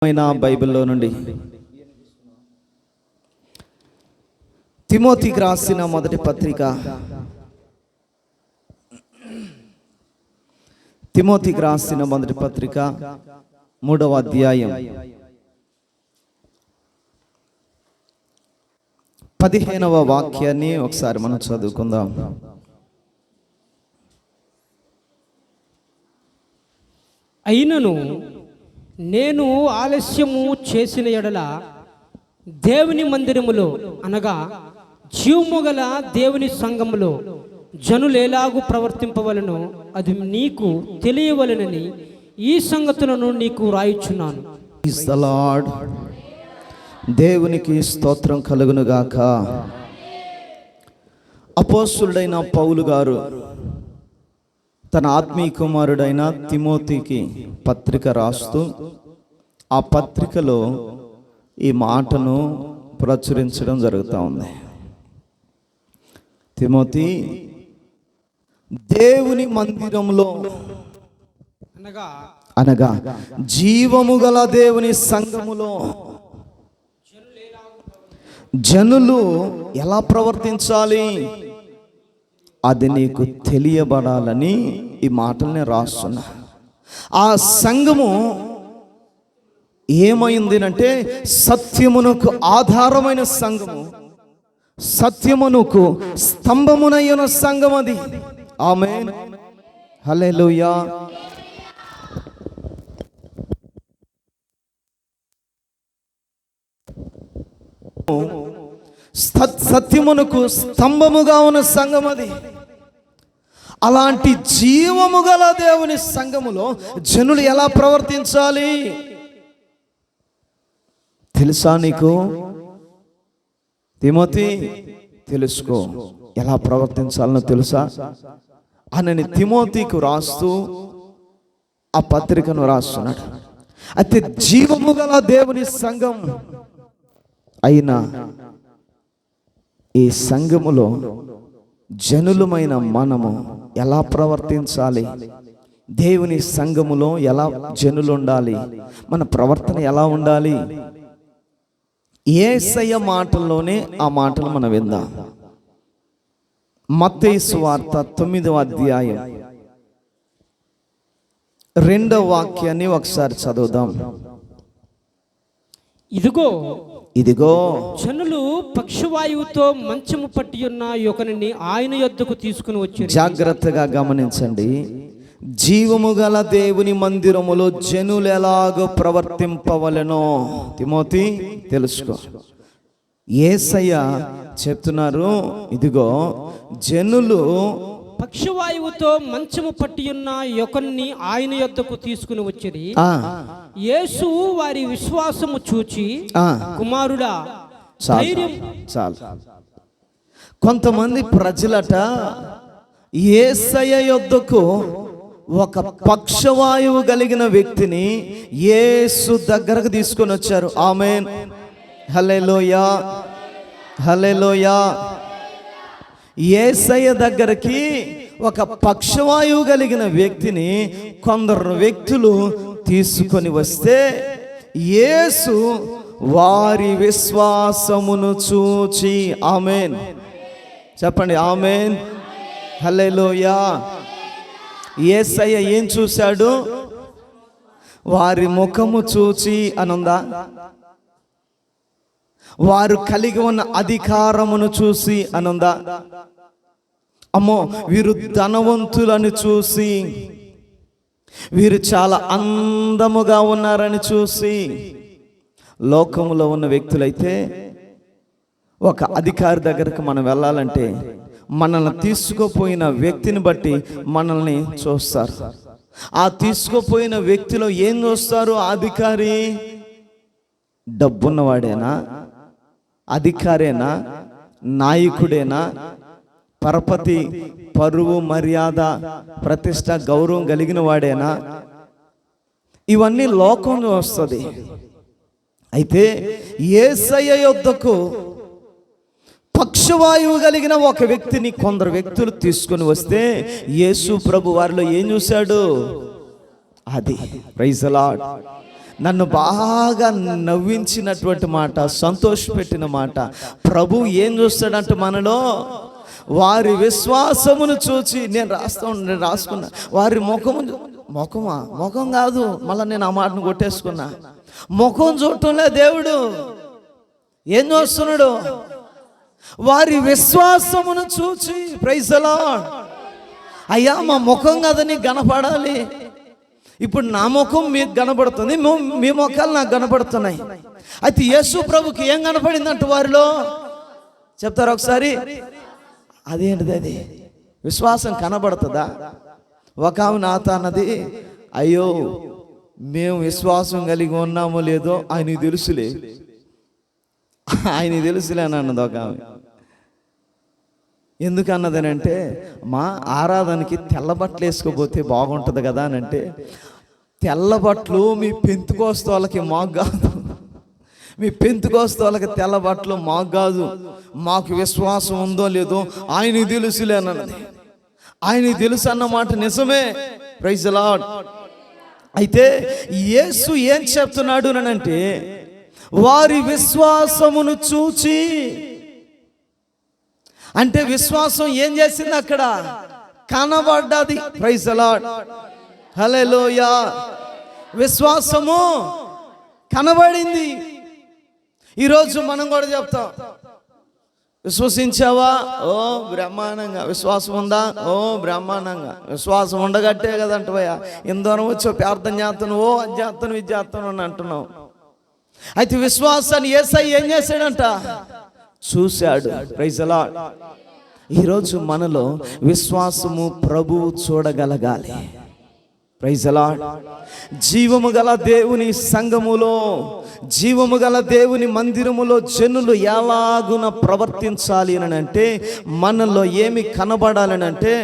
బైబిల్లో నుండి తిమోతికి రాసిన మొదటి పత్రిక, తిమోతికి రాసిన మొదటి పత్రిక 3వ అధ్యాయం 15వ వాక్యాన్ని ఒకసారి మనం చదువుకుందాం. అయినను నేను ఆలస్యము చేసిన ఎడల దేవుని మందిరములో అనగా జీవము గల దేవుని సంఘములో జనులు ఎలాగూ ప్రవర్తింపవలనో అది నీకు తెలియవలనని ఈ సంగతులను నీకు రాయిచున్నాను. Praise the lord. దేవునికి స్తోత్రం కలుగును గాక. అపోస్తలుడైన పౌలు గారు తన ఆత్మీయ కుమారుడైన తిమోతికి పత్రిక రాస్తూ ఆ పత్రికలో ఈ మాటను ప్రచురించడం జరుగుతూ ఉంది. తిమోతి, దేవుని మందిరంలో అనగా జీవము గల దేవుని సంఘములో జనులు ఎలా ప్రవర్తించాలి అది నీకు తెలియబడాలని ఈ మాటల్ని రాస్తున్నా. ఆ సంఘము ఏమైంది అంటే సత్యమునకు ఆధారమైన సంఘము, సత్యమునకు స్తంభమునైన సంఘం అది. ఆమేన్, హల్లెలూయా. సత్యమునకు స్తంభముగా ఉన్న సంఘం అది. అలాంటి జీవము గల దేవుని సంఘములో జనులు ఎలా ప్రవర్తించాలి తెలుసా నీకు? తిమోతి, తెలుసుకో. ఎలా ప్రవర్తించాలనో తెలుసా అని తిమోతికి రాస్తూ ఆ పత్రికను రాస్తున్నాడు. అయితే జీవము గల దేవుని సంఘం అయినా ఈ సంఘములో జనులమైన మనము ఎలా ప్రవర్తించాలి, దేవుని సంఘములో ఎలా జనులు ఉండాలి, మన ప్రవర్తన ఎలా ఉండాలి, యేసయ్య మాటల్లోనే ఆ మాటలు మనం విందాం. మత్తయి సువార్త 9వ అధ్యాయం 2వ వాక్యాన్ని ఒకసారి చదువుదాం. ఇదిగో జనులు పక్షవాయువుతో మంచము పట్టి ఉన్న యొకనిని ఆయన యొద్దకు తీసుకుని వచ్చి. జాగ్రత్తగా గమనించండి. జీవము గల దేవుని మందిరములో జనులు ఎలాగో ప్రవర్తింపవలెనో తిమోతి తెలుసుకో. యేసయ్య చెప్తున్నారు, ఇదిగో జనులు పక్షవాయువుతో మంచము పట్టి ఉన్న యొకన్ని ఆయన యొద్దకు తీసుకుని వచ్చిరి. యేసు వారి విశ్వాసము చూచి, కుమారుడా, చాలు. కొంతమంది ప్రజలట యేసయ్య యొద్దకు ఒక పక్షవాయువు కలిగిన వ్యక్తిని యేసు దగ్గరకు తీసుకొని వచ్చారు. ఆమేన్, హల్లెలూయా, హల్లెలూయా. యేసయ్య దగ్గరికి ఒక పక్షవాయువు కలిగిన వ్యక్తిని కొందరు వ్యక్తులు తీసుకొని వస్తే యేసు వారి విశ్వాసమును చూచి, ఆమేన్ చెప్పండి, ఆమేన్, హల్లెలూయా. యేసయ్య ఏం చూశాడు? వారి ముఖము చూచి అనుందా? వారు కలిగి ఉన్న అధికారమును చూసి అనుందా? అమ్మో, వీరు ధనవంతులను చూసి, వీరు చాలా అందముగా ఉన్నారని చూసి. లోకములో ఉన్న వ్యక్తులైతే ఒక అధికారి దగ్గరకు మనం వెళ్ళాలంటే మనల్ని తీసుకుపోయిన వ్యక్తిని బట్టి మనల్ని చూస్తారు. ఆ తీసుకుపోయిన వ్యక్తిలో ఏం చూస్తారు? అధికారి డబ్బున్నవాడేనా, అధికారేనా, నాయకుడేనా, పరపతి, పరువు, మర్యాద, ప్రతిష్ట, గౌరవం కలిగిన వాడేనా? ఇవన్నీ లోకంలో వస్తుంది. అయితే యేసయ్య యొద్దకు పక్షవాయువు కలిగిన ఒక వ్యక్తిని కొందరు వ్యక్తులు తీసుకొని వస్తే యేసు ప్రభు వారిలో ఏం చూశాడు? అది. Praise the lord. నన్ను బాగా నవ్వించినటువంటి మాట, సంతోషపెట్టిన మాట. ప్రభు ఏం చూస్తాడంటే మనలో వారి విశ్వాసమును చూచి, నేను రాసుకున్నా వారి ముఖం కాదు, మళ్ళీ నేను ఆ మాటను కొట్టేసుకున్నా. ముఖం చూడటంలే దేవుడు, ఏం చూస్తున్నాడు? వారి విశ్వాసమును చూచి. Praise the lord. అయ్యా మా ముఖం కదా నీకు కనపడాలి. ఇప్పుడు నా ముఖం మీకు కనబడుతుంది, మీ ముఖాలు నాకు కనబడుతున్నాయి. అయితే యేసు ప్రభుకి ఏం కనపడిందంట వారిలో? చెప్తారా ఒకసారి? అదేంటిది? అది విశ్వాసం కనబడుతుందా? ఒక ఆమె నాతో అన్నది, అయ్యో మేము విశ్వాసం కలిగి ఉన్నామో లేదో ఆయనకి తెలుసులే అని అన్నది ఒక ఆమె. ఎందుకు అన్నదనంటే, మా ఆరాధనకి తెల్ల బట్టలు వేసుకోపోతే బాగుంటుంది కదా అని అంటే, తెల్ల బట్టలు మీ పెంతుకోస్తోళ్ళకి మాకు కాదు, మీ పెంతుకోస్తోళ్ళకి తెల్ల బట్టలు మాకు కాదు, మాకు విశ్వాసం ఉందో లేదో ఆయనకి తెలుసులే అన్నది. ఆయనకి తెలుసు అన్నమాట నిజమే. Praise the lord. అయితే యేసు ఏం చెప్తున్నాడు అనంటే, వారి విశ్వాసమును చూచి. అంటే విశ్వాసం ఏం చేసింది? అక్కడ కనబడ్డది. Praise the lord. హల్లెలూయా. విశ్వాసము కనబడింది. ఈరోజు మనం కూడా చెప్తాం, విశ్వసించావా? ఓ బ్రహ్మాండంగా. విశ్వాసం ఉందా? ఓ బ్రహ్మాండంగా. విశ్వాసం ఉండగట్టే కదంటవయ్యా, ఇందరం వచ్చి ప్రార్థన చేస్తాను, ఓ అది చేస్తాను ఇది చేస్తాను అని అంటున్నావు. అయితే విశ్వాసాన్ని యేసయ్య ఏం చేశాడంట? చూశాడు. Praise the lord. ఈరోజు మనలో విశ్వాసము ప్రభువు చూడగలగాలి. Praise the lord. జీవము గల దేవుని సంఘములో, జీవము గల దేవుని మందిరములో జనులు ఎలాగున ప్రవర్తించాలి అని అంటే, మనలో ఏమి కనబడాలని అంటే,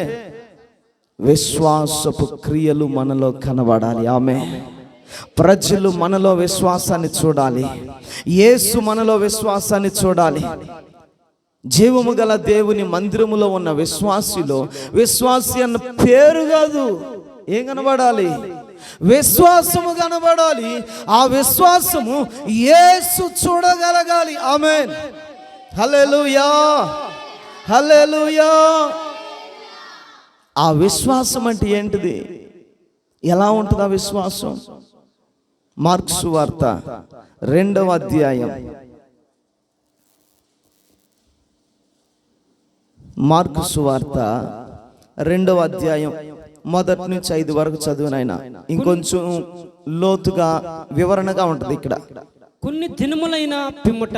విశ్వాసపు క్రియలు మనలో కనబడాలి. ఆమేన్. ప్రజలు మనలో విశ్వాసాన్ని చూడాలి. యేసు మనలో విశ్వాసాన్ని చూడాలి. జీవము గల దేవుని మందిరములో ఉన్న విశ్వాసి అన్న పేరు కాదు, ఏం కనబడాలి? విశ్వాసము కనబడాలి. ఆ విశ్వాసము యేసు చూడగలగాలి. ఆమేన్. హల్లెలూయా, హల్లెలూయా. ఆ విశ్వాసం అంటే ఏంటిది? ఎలా ఉంటుంది ఆ విశ్వాసం? మార్కు సువార్త 2వ అధ్యాయం, మార్కు సువార్త 2వ అధ్యాయం 1 నుంచి 5 వరకు చదువునైనా ఇంకొంచెం లోతుగా వివరణగా ఉంటుంది ఇక్కడ. కొన్ని దినములైన పిమ్మట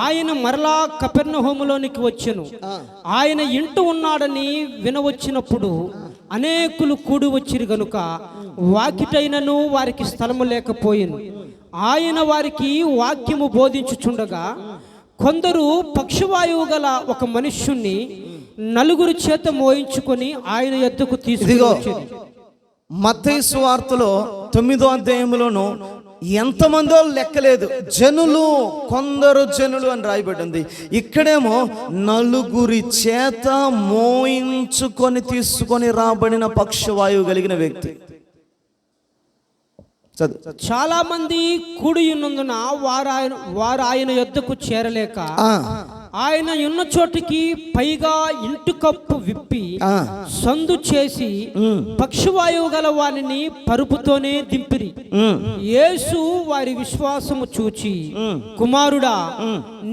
ఆయన మరలా కపెర్నహూములోనికి వచ్చెను. ఆయన ఇంట ఉన్నాడని వినవచ్చినప్పుడు అనేకులు కూడి వచ్చిరు గనుక వాకిటైనను వారికి స్థలము లేకపోయింది. ఆయన వారికి వాక్యము బోధించుచుండగా కొందరు పక్షవాయువు గల ఒక మనుష్యుణ్ణి 4 చేత మోయించుకొని ఆయన యొద్దకు తీసుకువచ్చారు. మత్తయి సువార్తలో 9వ అధ్యాయంలోను ఎంతమందో లెక్కలేదు, కొందరు జనులు అని రాయబడింది. ఇక్కడేమో 4 చేత మోయించుకొని తీసుకొని రాబడిన పక్షవాయువు కలిగిన వ్యక్తి. చాలా మంది కూడి ఉన్నందున వారు ఆయన యొద్దకు చేరలేక ఆయన ఉన్న చోటికి పైగా ఇంటి కప్పు విప్పి సందు చేసి పక్షవాయువు గల వారిని పరుపుతోనే దింపిరి. యేసు వారి విశ్వాసము చూచి, కుమారుడా,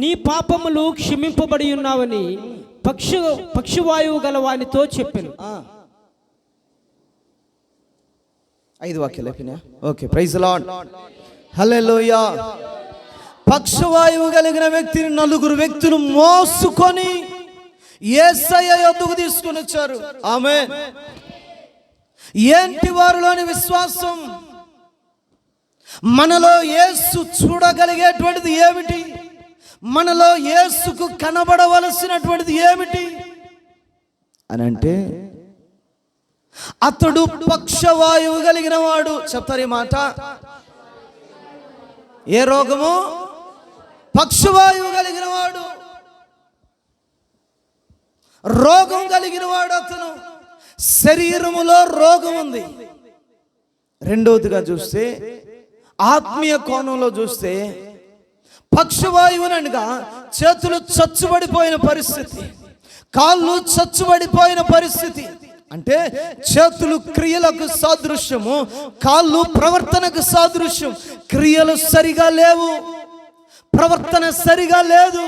నీ పాపములు క్షమింపబడి ఉన్నావని పక్షవాయువు గల వానితో చెప్పాను. 5 వాక్యాలు. Okay, praise the lord. హల్లెలూయా. పక్షవాయువు కలిగిన వ్యక్తిని 4 వ్యక్తులు మోసుకొని యేసయ్య యొద్దకు తీసుకొని వచ్చారు. ఆమేన్. ఏంటి వారిలోని విశ్వాసం? మనలో యేసు చూడగలిగేటువంటిది ఏమిటి? మనలో యేసుకు కనబడవలసినటువంటిది ఏమిటి అని అంటే, అతడు పక్షవాయువు కలిగిన వాడు. చెప్తారు ఈ మాట. ఏ రోగము? పక్షవాయువు కలిగిన వాడు, రోగం కలిగిన వాడు. అతను శరీరములో రోగం ఉంది. రెండవదిగా చూస్తే ఆత్మీయ కోణంలో చూస్తే పక్షవాయువునగా చేతులు చచ్చుబడిపోయిన పరిస్థితి, కాళ్ళు చచ్చుబడిపోయిన పరిస్థితి. అంటే చేతులు క్రియలకు సాదృశ్యము, కాళ్ళు ప్రవర్తనకు సాదృశ్యం. క్రియలు సరిగా లేవు, ప్రవర్తన సరిగా లేదు.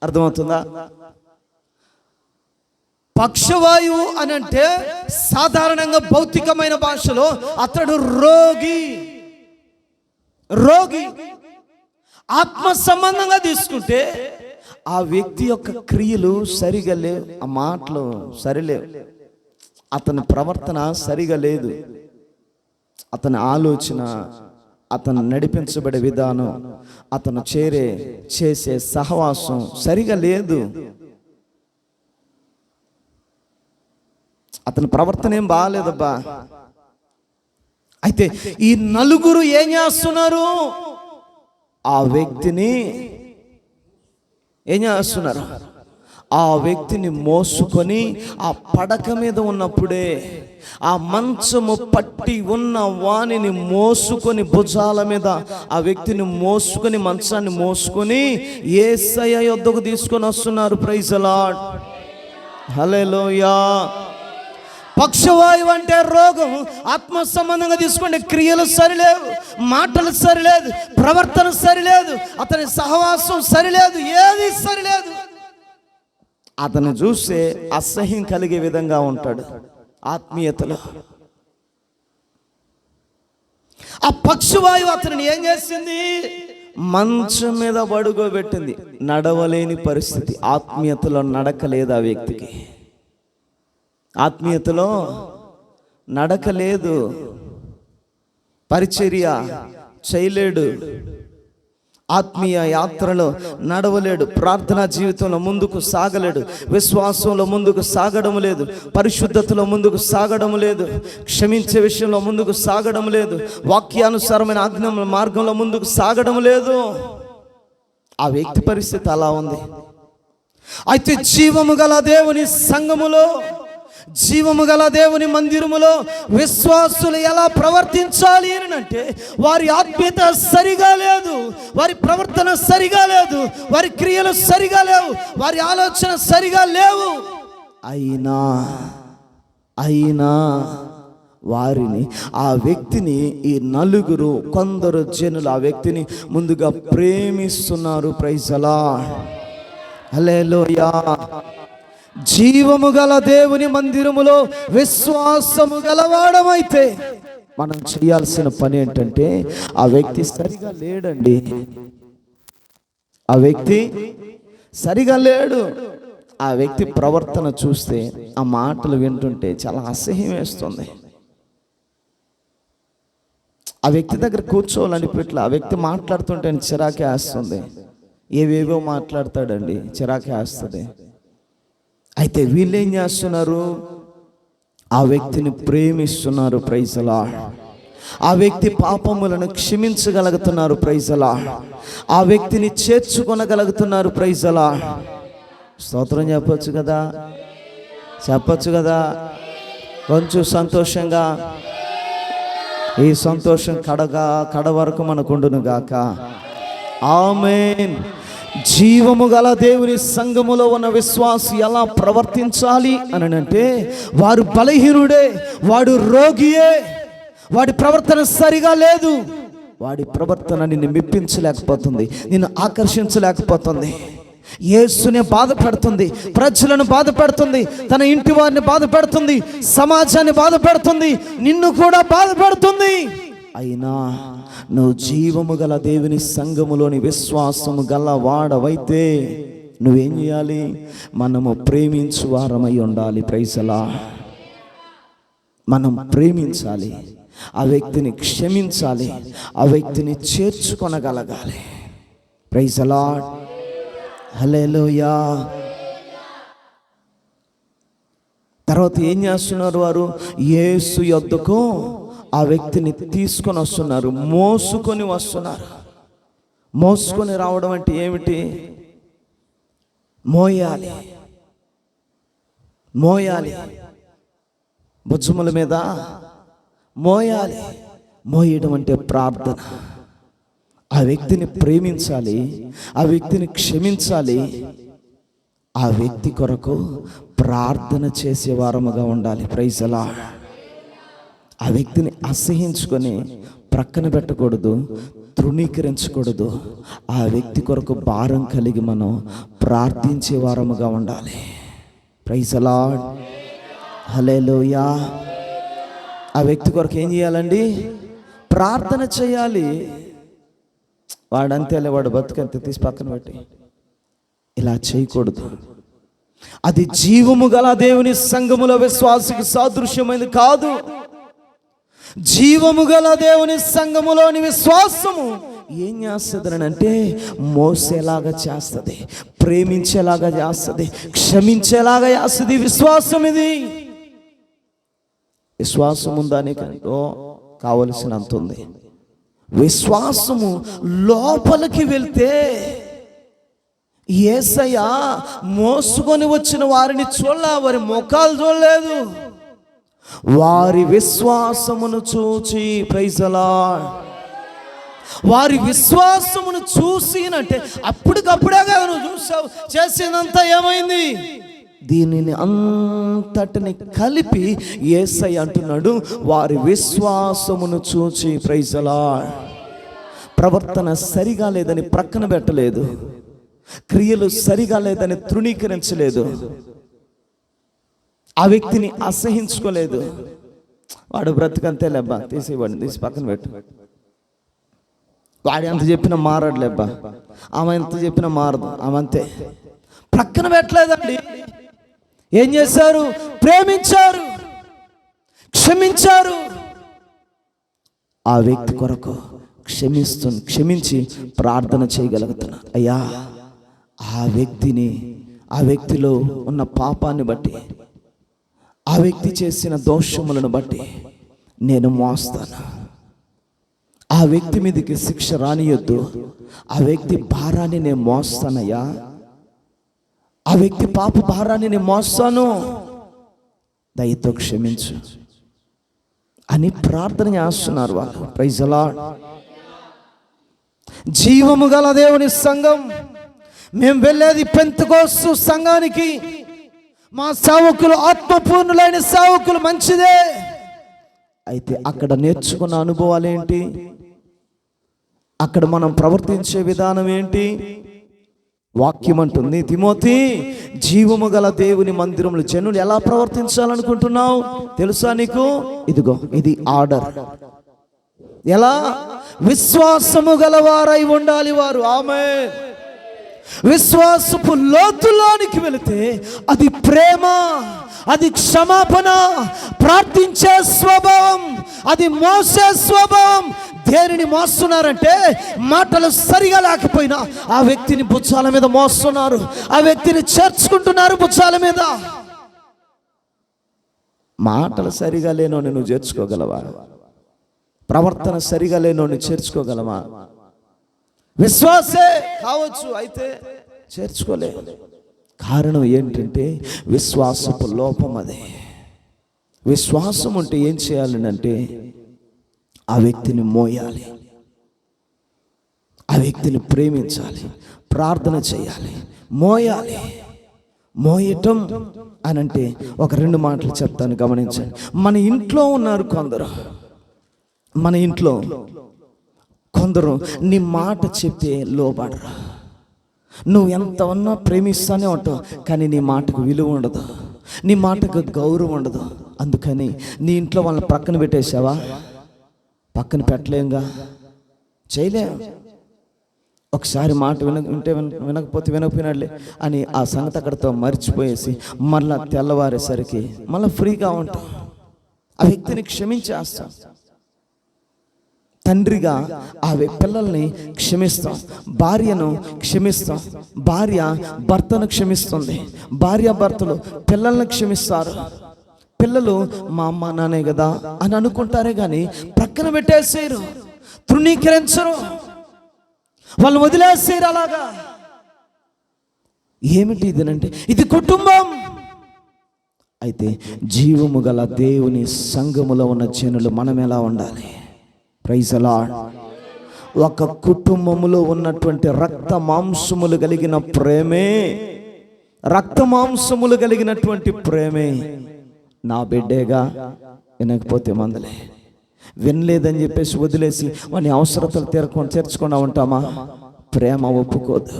అర్థమవుతుందా? పక్షవాయువు అని అంటే సాధారణంగా భౌతికమైన భాషలో అతడు రోగి. ఆత్మ సంబంధంగా తీసుకుంటే ఆ వ్యక్తి యొక్క క్రియలు సరిగా లేవు, ఆ మాటలు సరిలేవు, అతని ప్రవర్తన సరిగా లేదు, అతని ఆలోచన, అతను నడిపించబడే విధానం, అతను చేసే సహవాసం సరిగా లేదు. అతని ప్రవర్తన ఏం బాగాలేదబ్బా. అయితే ఈ నలుగురు ఏం చేస్తున్నారు? ఆ వ్యక్తిని ఏం చేస్తున్నారు? ఆ వ్యక్తిని మోసుకొని ఆ పడక మీద ఉన్నప్పుడే, ఆ మంచము పట్టి ఉన్న వానిని మోసుకొని భుజాల మీద ఆ వ్యక్తిని మోసుకొని, మంచాన్ని మోసుకొని యేసయ్య యొద్దకు తీసుకొని వస్తున్నారు. ప్రైజ్ ది లార్డ్, హల్లెలూయా. పక్షవాయువు అంటే రోగం. ఆత్మ సంబంధంగా తీసుకుంటే క్రియలు సరిలేవు, మాటలు సరిలేదు, ప్రవర్తన సరిలేదు, అతని సహవాసం సరిలేదు, ఏది సరిలేదు. అతను చూస్తే అసహ్యం కలిగే విధంగా ఉంటాడు ఆత్మీయతలో. ఆ పక్షవాయువు అతనిని ఏం చేసింది? మంచం మీద పడుకోబెట్టింది. నడవలేని పరిస్థితి. ఆత్మీయతలో నడక లేదు ఆ వ్యక్తికి. ఆత్మీయతలో నడక లేదు, పరిచర్య చేయలేడు, ఆత్మీయ యాత్రలో నడవలేడు, ప్రార్థనా జీవితంలో ముందుకు సాగలేడు, విశ్వాసంలో ముందుకు సాగడం లేదు, పరిశుద్ధతలో ముందుకు సాగడం లేదు, క్షమించే విషయంలో ముందుకు సాగడం లేదు, వాక్యానుసారమైన ఆజ్ఞ మార్గంలో ముందుకు సాగడం లేదు. ఆ వ్యక్తి పరిస్థితి అలా ఉంది. అయితే జీవము గల దేవుని సంఘములో, జీవము గల దేవుని మందిరములో విశ్వాసులు ఎలా ప్రవర్తించాలి అని అంటే, వారి ఆత్మీయత సరిగా లేదు, వారి ప్రవర్తన సరిగా లేదు, వారి క్రియలు సరిగా లేవు, వారి ఆలోచన సరిగా లేవు. అయినా వారిని, ఆ వ్యక్తిని, ఈ నలుగురు, కొందరు జనులు ఆ వ్యక్తిని ముందుగా ప్రేమిస్తున్నారు. ప్రైజ్ ది లార్డ్, హల్లెలూయా. జీవము గల దేవుని మందిరములో విశ్వాసము గలవాడమైతే మనం చేయాల్సిన పని ఏంటంటే, ఆ వ్యక్తి సరిగా లేడండి, ఆ వ్యక్తి సరిగా లేడు. ఆ వ్యక్తి ప్రవర్తన చూస్తే, ఆ మాటలు వింటుంటే చాలా అసహ్యం వేస్తుంది. ఆ వ్యక్తి దగ్గర కూర్చోవాలనిపెట్ల. ఆ వ్యక్తి మాట్లాడుతుంటే చిరాకే వేస్తుంది. ఏవేవో మాట్లాడతాడండి, చిరాకే వేస్తుంది. అయితే వీళ్ళు ఏం చేస్తున్నారు? ఆ వ్యక్తిని ప్రేమిస్తున్నారు. Praise the lord. ఆ వ్యక్తి పాపములను క్షమించగలుగుతున్నారు. Praise the lord. ఆ వ్యక్తిని చేర్చుకొనగలుగుతున్నారు. Praise the lord. స్తోత్రం చెప్పొచ్చు కదా, చెప్పొచ్చు కదా. కొంచెం సంతోషంగా, ఈ సంతోషం కడ వరకు మనకుండును గాక. ఆమేన్. జీవము గల దేవుని సంఘములో ఉన్న విశ్వాసి ఎలా ప్రవర్తించాలి అని అంటే, వారు బలహీనుడే, వాడు రోగియే, వాడి ప్రవర్తన సరిగా లేదు, వాడి ప్రవర్తన నిన్ను మెప్పించలేకపోతుంది, నిన్ను ఆకర్షించలేకపోతుంది, యేసుని బాధ పెడుతుంది, ప్రజలను బాధ పెడుతుంది, తన ఇంటి వారిని బాధ పెడుతుంది, సమాజాన్ని బాధ పెడుతుంది, నిన్ను కూడా బాధ పెడుతుంది. అయినా నువ్వు జీవము గల దేవుని సంఘములోని విశ్వాసము గల వాడవైతే నువ్వేం చేయాలి? మనము ప్రేమించు వారమై ఉండాలి. Praise the lord. మనం ప్రేమించాలి, ఆ వ్యక్తిని క్షమించాలి, ఆ వ్యక్తిని చేర్చుకొనగలగాలి. Praise the lord, hallelujah. తర్వాత ఏం చేస్తున్నారు వారు? యేసు యొద్దకు ఆ వ్యక్తిని తీసుకొని వస్తున్నారు, మోసుకొని వస్తున్నారు. మోసుకొని రావడం అంటే ఏమిటి? మోయాలి, మోయాలి, భుజముల మీద మోయాలి. మోయడం అంటే ప్రార్థన. ఆ వ్యక్తిని ప్రేమించాలి, ఆ వ్యక్తిని క్షమించాలి, ఆ వ్యక్తి కొరకు ప్రార్థన చేసే వారముగా ఉండాలి. Praise the lord. ఆ వ్యక్తిని అసహించుకొని ప్రక్కన పెట్టకూడదు, తృణీకరించకూడదు. ఆ వ్యక్తి కొరకు భారం కలిగి మనం ప్రార్థించే వారముగా ఉండాలి. Praise the lord. హల్లెలూయా. ఆ వ్యక్తి కొరకు ఏం చేయాలండి? ప్రార్థన చేయాలి. వాడంతేలే, వాడు బతుకంతే, తీసి పక్కన పెట్టి ఇలా చేయకూడదు. అది జీవము గల దేవుని సంఘములో విశ్వాసికి సాదృశ్యమైనది కాదు. జీవము గల దేవుని సంఘములోని విశ్వాసము ఏం చేస్తుంది అంటే మోసేలాగా చేస్తుంది, ప్రేమించేలాగా చేస్తుంది, క్షమించేలాగా చేస్తుంది. విశ్వాసం ఇది. విశ్వాసం ఉందా నీకంటో కావలసినంత ఉంది. విశ్వాసము లోపలికి వెళ్తే యేసయ్య మోసుకొని వచ్చిన వారిని చూడలే, వారి ముఖాలు చూడలేదు, వారి విశ్వాసమును చూచి, ప్రైజ్ ది లార్డ్, వారి విశ్వాసమును చూసినంటే అప్పటికప్పుడే కదా నువ్వు చూసావు, చేసినంత ఏమైంది? దీనిని అంతటిని కలిపి యేసయ్య అంటున్నాడు, వారి విశ్వాసమును చూచి, ప్రైజ్ ది లార్డ్. ప్రవర్తన సరిగా లేదని ప్రక్కన పెట్టలేదు, క్రియలు సరిగా లేదని తృణీకరించలేదు, ఆ వ్యక్తిని అసహించుకోలేదు. వాడు బ్రతుకంతే లేబ్బా, తీసేవాడిని, తీసి పక్కన పెట్టు. వాడు ఎంత చెప్పినా మారాడు లేబ్బా, ఆమె ఎంత చెప్పినా మారదు, ఆమె అంతే. ప్రక్కన పెట్టలేదండి. ఏం చేశారు? ప్రేమించారు, క్షమించారు. ఆ వ్యక్తి కొరకు క్షమించి ప్రార్థన చేయగలుగుతున్నా. అయ్యా, ఆ వ్యక్తిలో ఉన్న పాపాన్ని బట్టి, ఆ వ్యక్తి చేసిన దోషములను బట్టి నేను మోస్తాను. ఆ వ్యక్తి మీదకి శిక్ష రానియొద్దు. ఆ వ్యక్తి భారాన్ని నేను మోస్తానయ్యా, ఆ వ్యక్తి పాప భారాన్ని నేను మోస్తాను, దయతో క్షమించు అని ప్రార్థన చేస్తున్నారు వాళ్ళు. Praise the lord. జీవము గల దేవుని సంఘం, మేము వెళ్ళేది పెంతెకోస్తు సంఘానికి. మా సేవకులు ఆత్మపూర్ణులైన సేవకులు, మంచిదే. అయితే అక్కడ నేర్చుకున్న అనుభవాలు ఏంటి? అక్కడ మనం ప్రవర్తించే విధానం ఏంటి? వాక్యం అంటుంది, తిమోతి, జీవము గల దేవుని మందిరములు జనులు ఎలా ప్రవర్తించాలనుకుంటున్నావు తెలుసా నీకు? ఇదిగో ఇది ఆర్డర్. ఎలా? విశ్వాసము గలవారై ఉండాలి వారు. ఆమేన్. విశ్వాసపు లోతులోనికి వెళితే అది ప్రేమ, అది క్షమాపణ, ప్రార్థించే స్వభావం, అది మోసే స్వభావం. దేనిని మోస్తున్నారంటే మాటలు సరిగా లేకపోయినా ఆ వ్యక్తిని భుజాల మీద మోస్తున్నారు, ఆ వ్యక్తిని చేర్చుకుంటున్నారు భుజాల మీద. మాటలు సరిగా లేనోని నువ్వు చేర్చుకోగలవా? ప్రవర్తన సరిగా లేనోని చేర్చుకోగలవా? విశ్వాసే కావచ్చు, అయితే చేర్చుకోలే. కారణం ఏంటంటే విశ్వాసపు లోపం. అదే విశ్వాసం అంటే ఏం చేయాలి అంటే ఆ వ్యక్తిని మోయాలి, ఆ వ్యక్తిని ప్రేమించాలి, ప్రార్థన చేయాలి, మోయాలి. మోయటం అని అంటే ఒక 2 మాటలు చెప్తాను, గమనించండి. మన ఇంట్లో ఉన్నారు కొందరు, మన ఇంట్లో కొందరు నీ మాట చెప్తే లోబడరు. నువ్వు ఎంత ఉన్నా ప్రేమిస్తానే ఉంటావు, కానీ నీ మాటకు విలువ ఉండదు, నీ మాటకు గౌరవం ఉండదు. అందుకని నీ ఇంట్లో వాళ్ళని ప్రక్కన పెట్టేసావా? పక్కన పెట్టలేంగా, చేయలేం. ఒకసారి మాట వినకపోతే వినకపోయినాడులే అని ఆ సంగతి అక్కడితో మర్చిపోయేసి మళ్ళా తెల్లవారేసరికి మళ్ళీ ఫ్రీగా ఉంటాం. ఆ వ్యక్తిని క్షమించేస్తాం. తండ్రిగా ఆ పిల్లల్ని క్షమిస్తాం, భార్యను క్షమిస్తాం, భార్య భర్తను క్షమిస్తుంది, భార్య భర్తలు పిల్లల్ని క్షమిస్తారు. పిల్లలు మా అమ్మ నానే కదా అని అనుకుంటారే కానీ ప్రక్కన పెట్టేసేరు, తృణీకరించరు, వాళ్ళు వదిలేసేరు. అలాగా ఏమిటి ఇదేనంటే ఇది కుటుంబం. అయితే జీవము గల దేవుని సంఘములో ఉన్న జనులు మనం ఎలా ఉండాలి? Praise the lord. ఒక కుటుంబములో ఉన్నటువంటి రక్త మాంసములు కలిగిన ప్రేమే, రక్త మాంసములు కలిగినటువంటి ప్రేమే నా బిడ్డేగా, వినకపోతే మందలే, వినలేదని చెప్పేసి వదిలేసి వాని అవసరతలు తీర్చకుండా ఉంటామా? ప్రేమ ఒప్పుకోదు.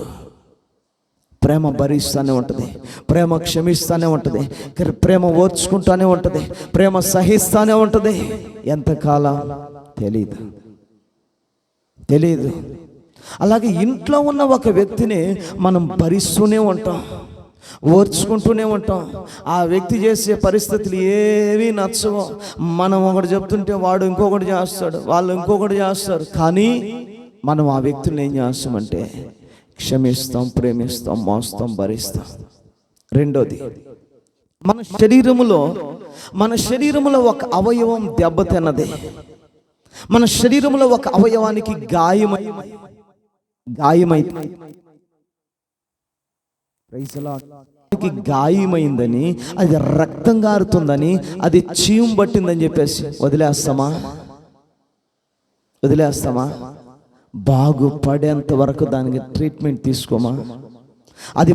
ప్రేమ భరిస్తూనే ఉంటుంది, ప్రేమ క్షమిస్తూనే ఉంటుంది, ప్రేమ ఓర్చుకుంటూనే ఉంటుంది, ప్రేమ సహిస్తూనే ఉంటుంది. ఎంతకాలం తెలీదు. అలాగే ఇంట్లో ఉన్న ఒక వ్యక్తిని మనం భరిస్తూనే ఉంటాం, ఓర్చుకుంటూనే ఉంటాం. ఆ వ్యక్తి చేసే పరిస్థితులు ఏవి నచ్చవో. మనం ఒకటి చెప్తుంటే వాడు ఇంకొకటి చేస్తాడు, వాళ్ళు ఇంకొకటి చేస్తారు. కానీ మనం ఆ వ్యక్తులను ఏం చేస్తామంటే క్షమిస్తాం, ప్రేమిస్తాం, మోస్తాం, భరిస్తాం. రెండోది, మన శరీరములో ఒక అవయవం దెబ్బతిన్నది. మన శరీరంలో ఒక అవయవానికి గాయమైందని, అది రక్తం గారుతుందని, అది చీము పట్టిందని చెప్పేసి వదిలేస్తామా? బాగుపడేంత వరకు దానికి ట్రీట్మెంట్ తీసుకోమా? అది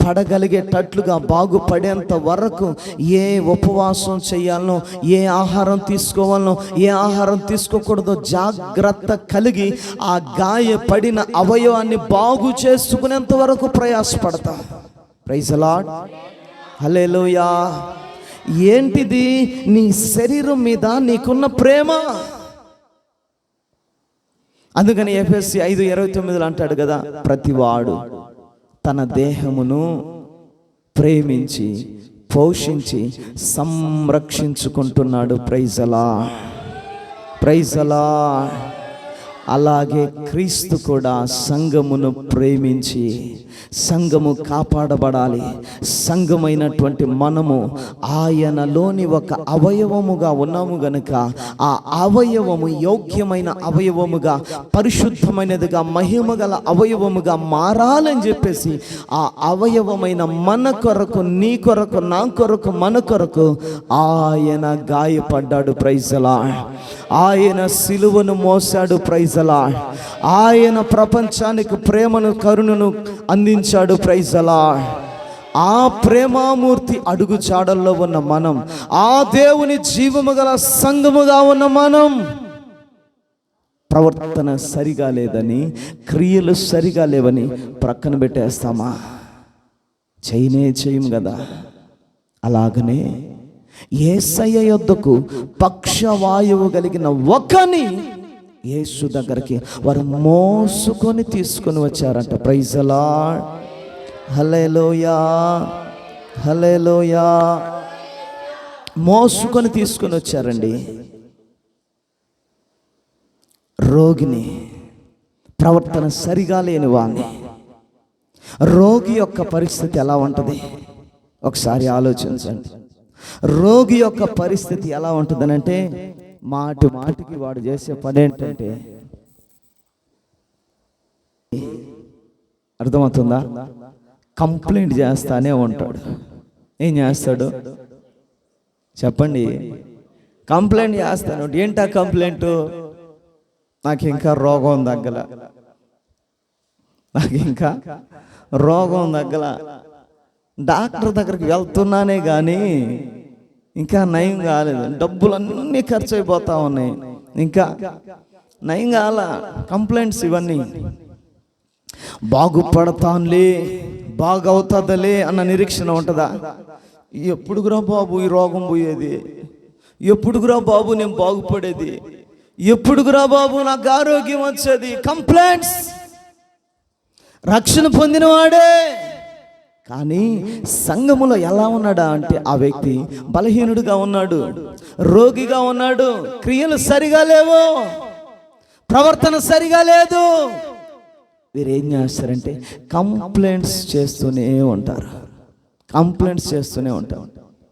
పడగలిగేటట్లుగా బాగుపడేంత వరకు ఏ ఉపవాసం చేయాలనో, ఏ ఆహారం తీసుకోవాలనో, ఏ ఆహారం తీసుకోకూడదో జాగ్రత్త కలిగి ఆ గాయపడిన అవయవాన్ని బాగు చేసుకునేంత వరకు ప్రయాసపడతా. ప్రైజ్ ది లార్డ్, హల్లెలూయా. ఏంటిది? నీ శరీరం మీద నీకున్న ప్రేమ. అందుకని ఎఫెసీ 5:29 అంటాడు కదా, ప్రతివాడు తన దేహమును ప్రేమించి పోషించి సంరక్షించుకుంటున్నాడు. Praise the lord. అలాగే క్రీస్తు కూడా సంఘమును ప్రేమించి, సంఘము కాపాడబడాలి. సంఘమైనటువంటి మనము ఆయనలోని ఒక అవయవముగా ఉన్నాము గనుక ఆ అవయవము యోగ్యమైన అవయవముగా, పరిశుద్ధమైనదిగా, మహిమగల అవయవముగా మారాలని చెప్పేసి ఆ అవయవమైన మన కొరకు, నీ కొరకు, నా కొరకు, మన కొరకు ఆయన గాయపడ్డాడు. Praise the lord. ఆయన సిలువను మోసాడు. Praise the lord. ఆయన ప్రపంచానికి ప్రేమను, కరుణను అందించాడు. Praise the lord. ఆ ప్రేమామూర్తి అడుగు జాడల్లో ఉన్న మనం, ఆ దేవుని జీవము గల సంఘముగా ఉన్న మనం, ప్రవర్తన సరిగా లేదని, క్రియలు సరిగా లేవని ప్రక్కన పెట్టేస్తామా? చేయము కదా. అలాగనే యేసయ్య యొద్దకు పక్షవాయువు కలిగిన ఒకని యేసు దగ్గరికి వారు మోసుకొని తీసుకొని వచ్చారంట. ప్రైజ్ ది లార్డ్, హల్లెలూయా, హల్లెలూయా. మోసుకొని తీసుకొని వచ్చారండి. రోగిని, ప్రవర్తన సరిగా లేని వాణ్ణి. రోగి యొక్క పరిస్థితి ఎలా ఉంటుంది ఒకసారి ఆలోచించండి. రోగి యొక్క పరిస్థితి ఎలా ఉంటుందనంటే, మాటికి వాడు చేసే పని ఏంటంటే, అర్థమవుతుందా? కంప్లైంట్ చేస్తానే ఉంటాడు. ఏం చేస్తాడు చెప్పండి? కంప్లైంట్ చేస్తాను. ఏంటా కంప్లైంట్? నాకు ఇంకా రోగం తగ్గల, డాక్టర్ దగ్గరికి వెళ్తున్నానే కానీ ఇంకా నయం కాలేదు, డబ్బులన్నీ ఖర్చు అయిపోతా ఉన్నాయి, ఇంకా నయం కాల. కంప్లైంట్స్ ఇవన్నీ. బాగుపడతానులే, బాగవుతుందిలే అన్న నిరీక్షణ ఉంటుందా? ఎప్పుడుగురా బాబు ఈ రోగం పోయేది? ఎప్పుడుగురా బాబు నేను బాగుపడేది? ఎప్పుడుగురా బాబు నాకు ఆరోగ్యం వచ్చేది? కంప్లైంట్స్. రక్షణ పొందినవాడే కానీ సంఘములో ఎలా ఉన్నాడా అంటే, ఆ వ్యక్తి బలహీనుడిగా ఉన్నాడు, రోగిగా ఉన్నాడు, క్రియలు సరిగా లేవు, ప్రవర్తన సరిగా లేదు. వీరేం చేస్తారంటే కంప్లైంట్స్ చేస్తూనే ఉంటారు.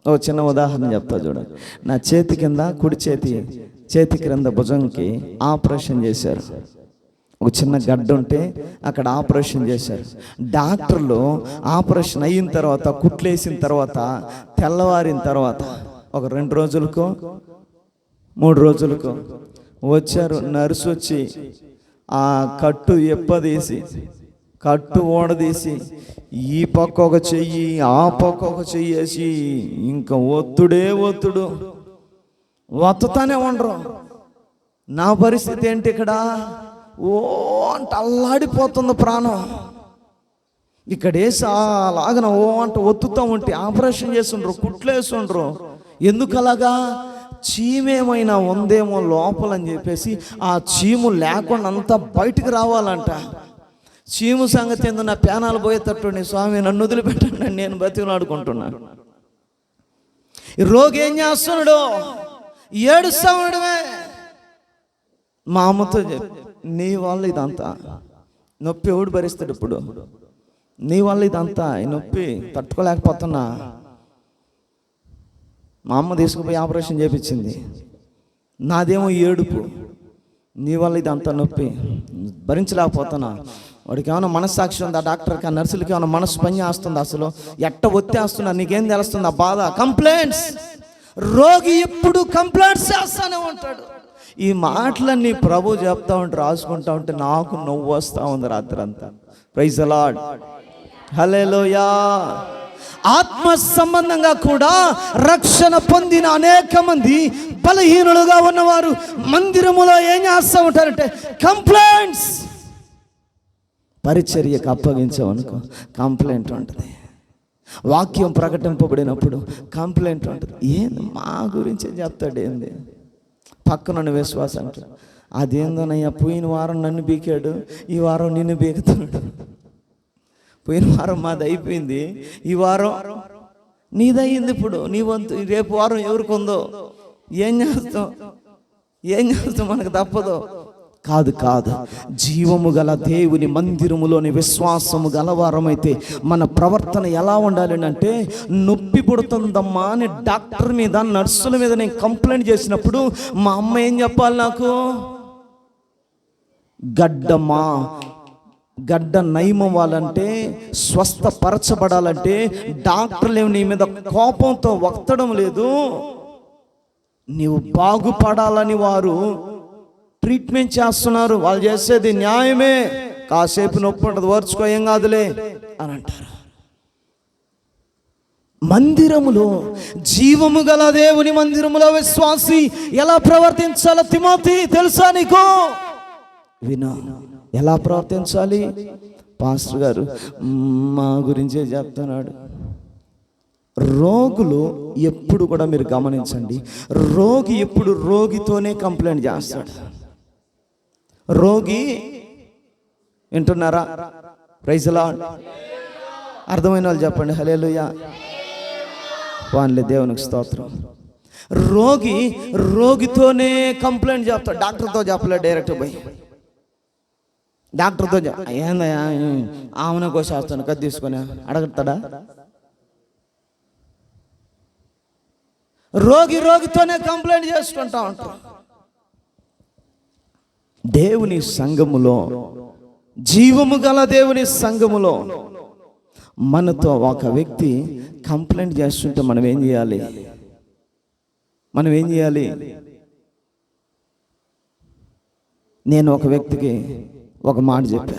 ఓ చిన్న ఉదాహరణ చెప్తా చూడండి. నా చేతి కింద, కుడి చేతి క్రింద భుజంకి ఆపరేషన్ చేశారు. ఒక చిన్న గడ్డ ఉంటే అక్కడ ఆపరేషన్ చేశారు. డాక్టర్లు ఆపరేషన్ అయిన తర్వాత, కుట్లేసిన తర్వాత, తెల్లవారిన తర్వాత ఒక 2 రోజులకో 3 రోజులకు వచ్చారు. నర్సు వచ్చి ఆ కట్టు ఎప్పదీసి, కట్టు ఓడదీసి, ఈ పక్క ఒక చెయ్యి ఆ పక్క ఒక చెయ్యి వేసి, ఇంకా ఒత్తుడు ఒత్తుతానే ఉండరు. నా పరిస్థితి ఏంటి ఇక్కడ? ఓ అంట అల్లాడిపోతుంది ప్రాణం. ఇక్కడ వేసి అలాగన ఓ అంట ఒత్తుతూ ఉంటే ఆపరేషన్ చేస్తుండ్రు, కుట్లు వేస్తుండ్రు. ఎందుకు అలాగా? చీమేమైనా ఉందేమో లోపల అని చెప్పేసి ఆ చీము లేకుండా అంతా బయటికి రావాలంట. చీము సంగతి ఏందో నా పేనాలు పోయేటట్టు, స్వామి నన్ను వదిలిపెట్టండి, నేను బతిలాడుకుంటున్నాను. ఈ రోగి ఏం చేస్తున్నాడు? ఏడుస్తా ఉండడమే. మా అమ్మతో నీ వల్ల ఇదంతా నొప్పి ఎవడు భరిస్తాడు? ఇప్పుడు నీ వల్ల ఇదంతా ఈ నొప్పి తట్టుకోలేకపోతున్నా. మా అమ్మ తీసుకుపోయి ఆపరేషన్ చేయించింది, నాదేమో ఏడుపు. నీ వల్ల ఇదంతా నొప్పి భరించలేకపోతున్నా. వాడికి ఏమైనా మనస్సాక్షి ఉందా? డాక్టర్కి, ఆ నర్సులకి ఏమైనా మనసు పని చేస్తుంది? అసలు ఎట్ట ఒత్తేస్తున్నా, నీకేం తెలుస్తుంది? ఆ బాధ, కంప్లైంట్స్. రోగి ఎప్పుడు కంప్లైంట్స్ చేస్తానే ఉంటాడు. ఈ మాటలన్నీ ప్రభు చెప్తా ఉంటే రాసుకుంటా ఉంటే నాకు నవ్వు వస్తూ ఉంది రాత్రి అంతా. ప్రైజ్ ది లార్డ్, హల్లెలూయా. ఆత్మ సంబంధంగా కూడా రక్షణ పొందిన అనేక మంది బలహీనులుగా ఉన్నవారు మందిరములో ఏం చేస్తూ ఉంటారంటే కంప్లైంట్స్. పరిచర్యకు అప్పగించామనుకో కంప్లైంట్ ఉంటుంది. వాక్యం ప్రకటింపబడినప్పుడు కంప్లైంట్ ఉంటుంది. ఏంది మా గురించి చెప్తాడు? ఏంది పక్కనున్న విశ్వాసం అంటే అదేందోనయ్యా, పోయిన వారం నన్ను బీకాడు, ఈ వారం నిన్ను బీకుతున్నాడు. పోయిన వారం మాది అయిపోయింది, ఈ వారం నీదయ్యింది. ఇప్పుడు నీ వంతు. రేపు వారం ఎవరికి ఉందో ఏం చేస్తాం? మనకు తప్పదు. కాదు. జీవము గల దేవుని మందిరములోని విశ్వాసము గలవారమైతే మన ప్రవర్తన ఎలా ఉండాలి అంటే, నొప్పి పుడుతుందమ్మా అని డాక్టర్ మీద, నర్సుల మీద నేను కంప్లైంట్ చేసినప్పుడు మా అమ్మ ఏం చెప్పాలి నాకు? గడ్డ నయం అవ్వాలంటే, స్వస్థపరచబడాలంటే డాక్టర్లు నీ మీద కోపంతో వక్తడం లేదు. నీవు బాగుపడాలని వారు ట్రీట్మెంట్ చేస్తున్నారు. వాళ్ళు చేసేది న్యాయమే. కాసేపు నొప్పి ఉంటుంది, ఓర్చుకో, ఏం కాదులే అని అంటారు. మందిరములో, జీవము గల దేవుని మందిరములో విశ్వాసి ఎలా ప్రవర్తించాలో తిమోతి తెలుసా నీకు? విను. ఎలా ప్రవర్తించాలి? పాస్టర్ గారు మా గురించే చెప్తున్నాడు. రోగులు ఎప్పుడు కూడా మీరు గమనించండి, రోగి ఎప్పుడు రోగితోనే కంప్లైంట్ చేస్తాడు. రోగి, వింటున్నారా? Praise the lord. అర్థమైన వాళ్ళు చెప్పండి హల్లెలూయా. వానిలే, దేవునికి స్తోత్రం. రోగితోనే కంప్లైంట్ చెప్తాడు, డాక్టర్తో చెప్పలేదు. డైరెక్ట్ పోయి డాక్టర్తో ఏందయ్యా ఆమెను కోసేస్తాను కత్తి తీసుకొని అడగతాడా? రోగితోనే కంప్లైంట్ చేసుకుంటా ఉంటాం. దేవుని సంఘములో, జీవము గల దేవుని సంఘములో మనతో ఒక వ్యక్తి కంప్లైంట్ చేస్తుంటే మనం ఏం చేయాలి? నేను ఒక వ్యక్తికి ఒక మాట చెప్పా,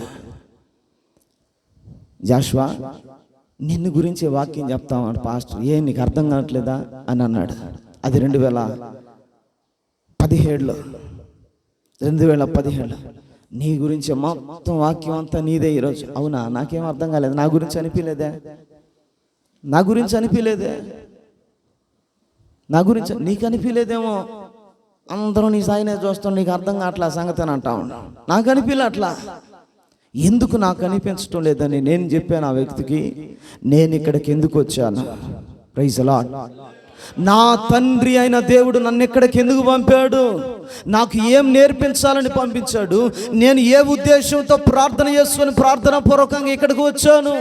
జాషువా నిన్ను గురించి వాక్యం చెప్తామన్నాడు పాస్టర్. నీకు అర్థం కావట్లేదా అని అన్నాడు. అది 2017 నీ గురించి మొత్తం వాక్యం అంతా నీదే ఈరోజు. అవునా? నాకేం అర్థం కాలేదు. నా గురించి అనిపించలేదే? నీకు అనిపించలేదేమో. అందరూ నీ సాయినే చూస్తాం, నీకు అర్థం కావట్లా సంగతి అని అంటా ఉన్నా. నాకు అనిపించలే అట్లా. ఎందుకు నాకు అనిపించడం లేదని నేను చెప్పాను ఆ వ్యక్తికి. నేను ఇక్కడికి ఎందుకు వచ్చాను? Praise the lord. నా తండ్రి అయిన దేవుడు నన్ను ఇక్కడికి ఎందుకు పంపాడు? నాకు ఏం నేర్పించాలని పంపించాడు? నేను ఏ ఉద్దేశంతో ప్రార్థన చేసుకొని ప్రార్థన పూర్వకంగా ఇక్కడికి వచ్చాను?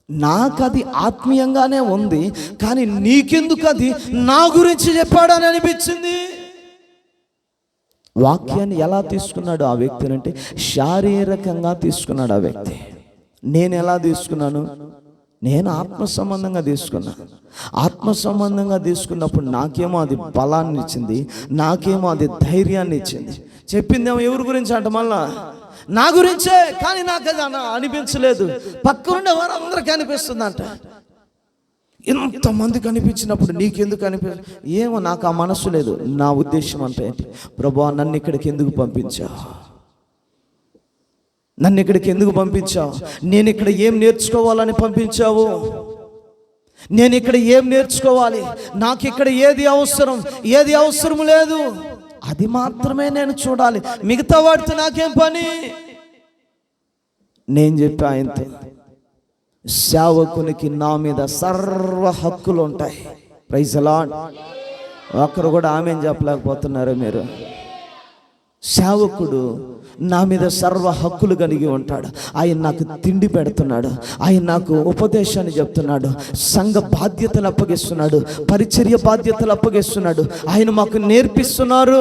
నాకు అది ఆత్మీయంగానే ఉంది, కానీ నీకెందుకు అది నా గురించి చెప్పాడని అనిపించింది. వాక్యాన్ని ఎలా తీసుకున్నాడు ఆ వ్యక్తి అంటే శారీరకంగా తీసుకున్నాడు ఆ వ్యక్తి. నేను ఎలా తీసుకున్నాను? నేను ఆత్మ సంబంధంగా తీసుకున్నా. ఆత్మ సంబంధంగా తీసుకున్నప్పుడు నాకేమో అది బలాన్ని ఇచ్చింది, నాకేమో అది ధైర్యాన్ని ఇచ్చింది. చెప్పిందేమో ఎవరి గురించి అంట, మళ్ళా నా గురించే, కానీ నాకు అది అనిపించలేదు. పక్కనుండే వారు అందరికీ అనిపిస్తుందంట. ఎంతమందికి అనిపించినప్పుడు నీకెందుకు అనిపించ, ఏమో నాకు ఆ మనస్సు లేదు. నా ఉద్దేశం అంటే ఏంటి, ప్రభువా నన్ను ఇక్కడికి ఎందుకు పంపించావు, నన్ను ఇక్కడికి ఎందుకు పంపించావు, నేను ఇక్కడ ఏం నేర్చుకోవాలని పంపించావు, నేను ఇక్కడ ఏం నేర్చుకోవాలి, నాకు ఇక్కడ ఏది అవసరం ఏది అవసరం లేదు, అది మాత్రమే నేను చూడాలి, మిగతా వాడితో నాకేం పని. నేను చెప్పా ఆయనతో, సేవకునికి నా మీద సర్వ హక్కులు ఉంటాయి. Praise the lord. ఒక్కరు కూడా ఆమెను చెప్పలేకపోతున్నారు మీరు. సేవకుడు నా మీద సర్వ హక్కులు కలిగి ఉంటాడు. ఆయన నాకు తిండి పెడుతున్నాడు, ఆయన నాకు ఉపదేశాన్ని చెప్తున్నాడు, సంఘ బాధ్యతలు అప్పగిస్తున్నాడు, పరిచర్య బాధ్యతలు అప్పగిస్తున్నాడు, ఆయన మాకు నేర్పిస్తున్నారు,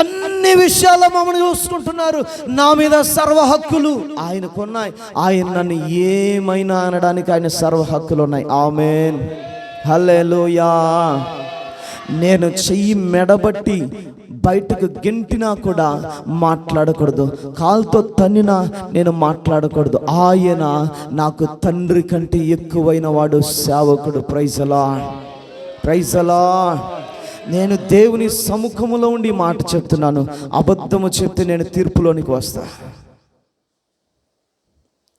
అన్ని విషయాలు మమ్మల్ని చూసుకుంటున్నారు. నా మీద సర్వ హక్కులు ఆయనకున్నాయి. ఆయన నన్ను ఏమైనా అనడానికి ఆయన సర్వ హక్కులు ఉన్నాయి. ఆమేన్, హల్లెలూయా. నేను చెయ్యి మెడబట్టి బయటకు గెంటినా కూడా మాట్లాడకూడదు, కాలుతో తన్నినా నేను మాట్లాడకూడదు. ఆయన నాకు తండ్రి కంటే ఎక్కువైన వాడు సేవకుడు. Praise the lord, praise the lord. నేను దేవుని సముఖములో ఉండి మాట చెప్తున్నాను. అబద్ధము చెప్తే నేను తీర్పులోనికి వస్తా.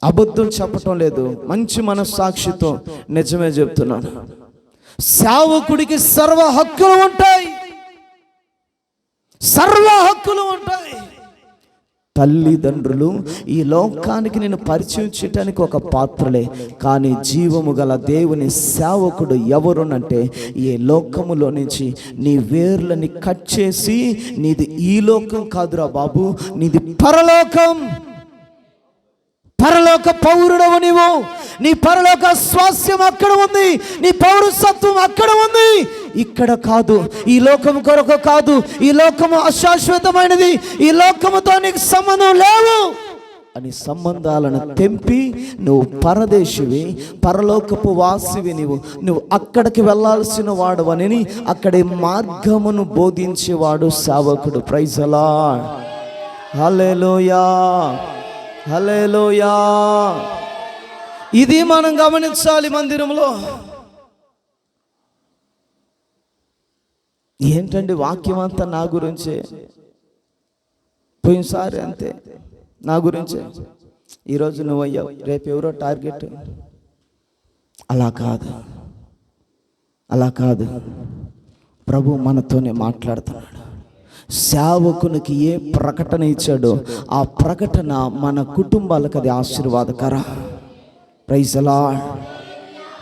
అబద్ధం చెప్పటం లేదు, మంచి మనస్సాక్షితో నిజమే చెప్తున్నాను. సేవకుడికి సర్వ హక్కులు ఉంటాయి, సర్వ హక్కులు ఉంటాయి. తల్లిదండ్రులు ఈ లోకానికి నేను పరిచయం చేయడానికి ఒక పాత్రలే, కానీ జీవము గల దేవుని సేవకుడు ఎవరునంటే, ఈ లోకములో నుంచి నీ వేర్లని కట్ చేసి, నీది ఈ లోకం కాదురా బాబు, నీది పరలోకం. పరలోక పౌరుడవు నీవు, నీ పరలోక స్వాస్యం అక్కడ ఉంది, నీ పౌరసత్వం అక్కడ ఉంది, ఇక్కడ కాదు. ఈ లోకము కొరకు కాదు, ఈ లోకము అశాశ్వతమైనది, ఈ లోకముతో నీకు సంబంధం లేవు అని సంబంధాలను తెంపి, నువ్వు పరదేశివి, పరలోకపు వాసివి, నువ్వు అక్కడికి వెళ్ళాల్సిన వాడవని అక్కడి మార్గమును బోధించేవాడు సేవకుడు. ప్రైజ్ ది లార్డ్, హల్లెలూయా, హల్లెలూయా. ఇది మనం గమనించాలి. మందిరంలో ఏంటండి వాక్యం అంతా నా గురించే, పోయినసారి అంతే నా గురించే, ఈరోజు నువ్వు అయ్యావు, రేపు ఎవరో టార్గెట్. అలా కాదు, అలా కాదు. ప్రభు మనతోనే మాట్లాడుతున్నాడు. సేవకునికి ఏ ప్రకటన ఇచ్చాడో ఆ ప్రకటన మన కుటుంబాలకు అది ఆశీర్వాదకర. Praise the lord,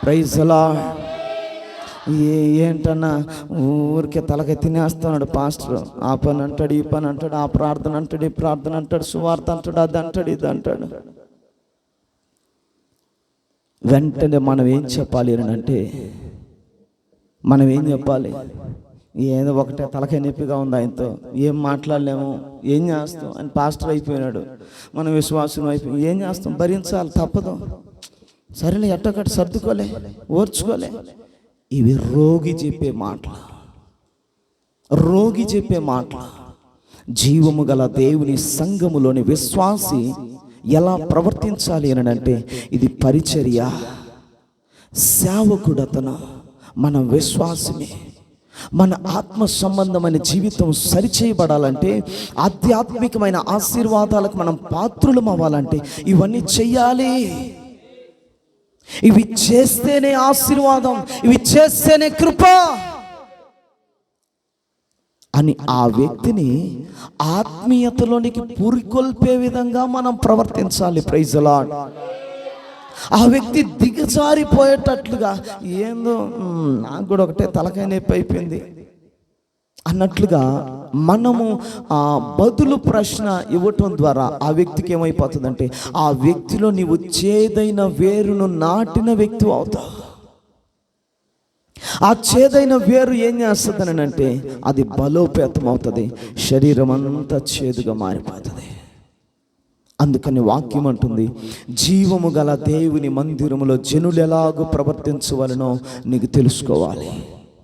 praise the lord. ఏంటన్నా ఊరికే తలకి తినేస్తున్నాడు పాస్టర్. ఆ పని అంటాడు, ఈ పని అంటాడు, ఆ ప్రార్థన అంటాడు, ఈ ప్రార్థన అంటాడు, సువార్త అంటాడు, అది అంటాడు, ఇది అంటాడు. వెంటనే మనం ఏం చెప్పాలి అంటే, మనం ఏం చెప్పాలి, ఏదో ఒకటే తలకాయ నొప్పిగా ఉంది, ఆయనతో ఏం మాట్లాడలేము, ఏం చేస్తాం అని పాస్టర్ అయిపోయినాడు, మనం విశ్వాసం అయిపోయి ఏం చేస్తాం, భరించాలి, తప్పదు, సరేలే ఎట్టకట్ట సర్దుకోలే, ఓర్చుకోలే. ఇవి రోగి చెప్పే మాటలు, రోగి చెప్పే మాటలు. జీవము గల దేవుని సంఘములోని విశ్వాసి ఎలా ప్రవర్తించాలి అని అంటే, ఇది పరిచర్య. సేవకుడు అతను మన విశ్వాసమే. మన ఆత్మ సంబంధమైన జీవితం సరిచేయబడాలంటే, ఆధ్యాత్మికమైన ఆశీర్వాదాలకు మనం పాత్రులం అవ్వాలంటే ఇవన్నీ చెయ్యాలి. ఇవి చేస్తేనే ఆశీర్వాదం, ఇవి చేస్తేనే కృప అని ఆ వ్యక్తిని ఆత్మీయతలోనికి పురికొల్పే విధంగా మనం ప్రవర్తించాలి. Praise the lord. ఆ వ్యక్తి దిగజారిపోయేటట్లుగా, ఏందో నాకు కూడా ఒకటే తలకాయ నొప్పి అయిపోయింది అన్నట్లుగా మనము ఆ బదులు ప్రశ్న ఇవ్వటం ద్వారా ఆ వ్యక్తికి ఏమైపోతుందంటే, ఆ వ్యక్తిలో నీవు చేదైన వేరును నాటిన వ్యక్తి అవుతావు. ఆ చేదైన వేరు ఏం చేస్తుందని అంటే, అది బలోపేతం అవుతుంది, శరీరం అంతా చేదుగా మారిపోతుంది. అందుకని వాక్యం అంటుంది, జీవము గల దేవుని మందిరములో జనులు ఎలాగో ప్రవర్తించవలనో నీకు తెలుసుకోవాలి.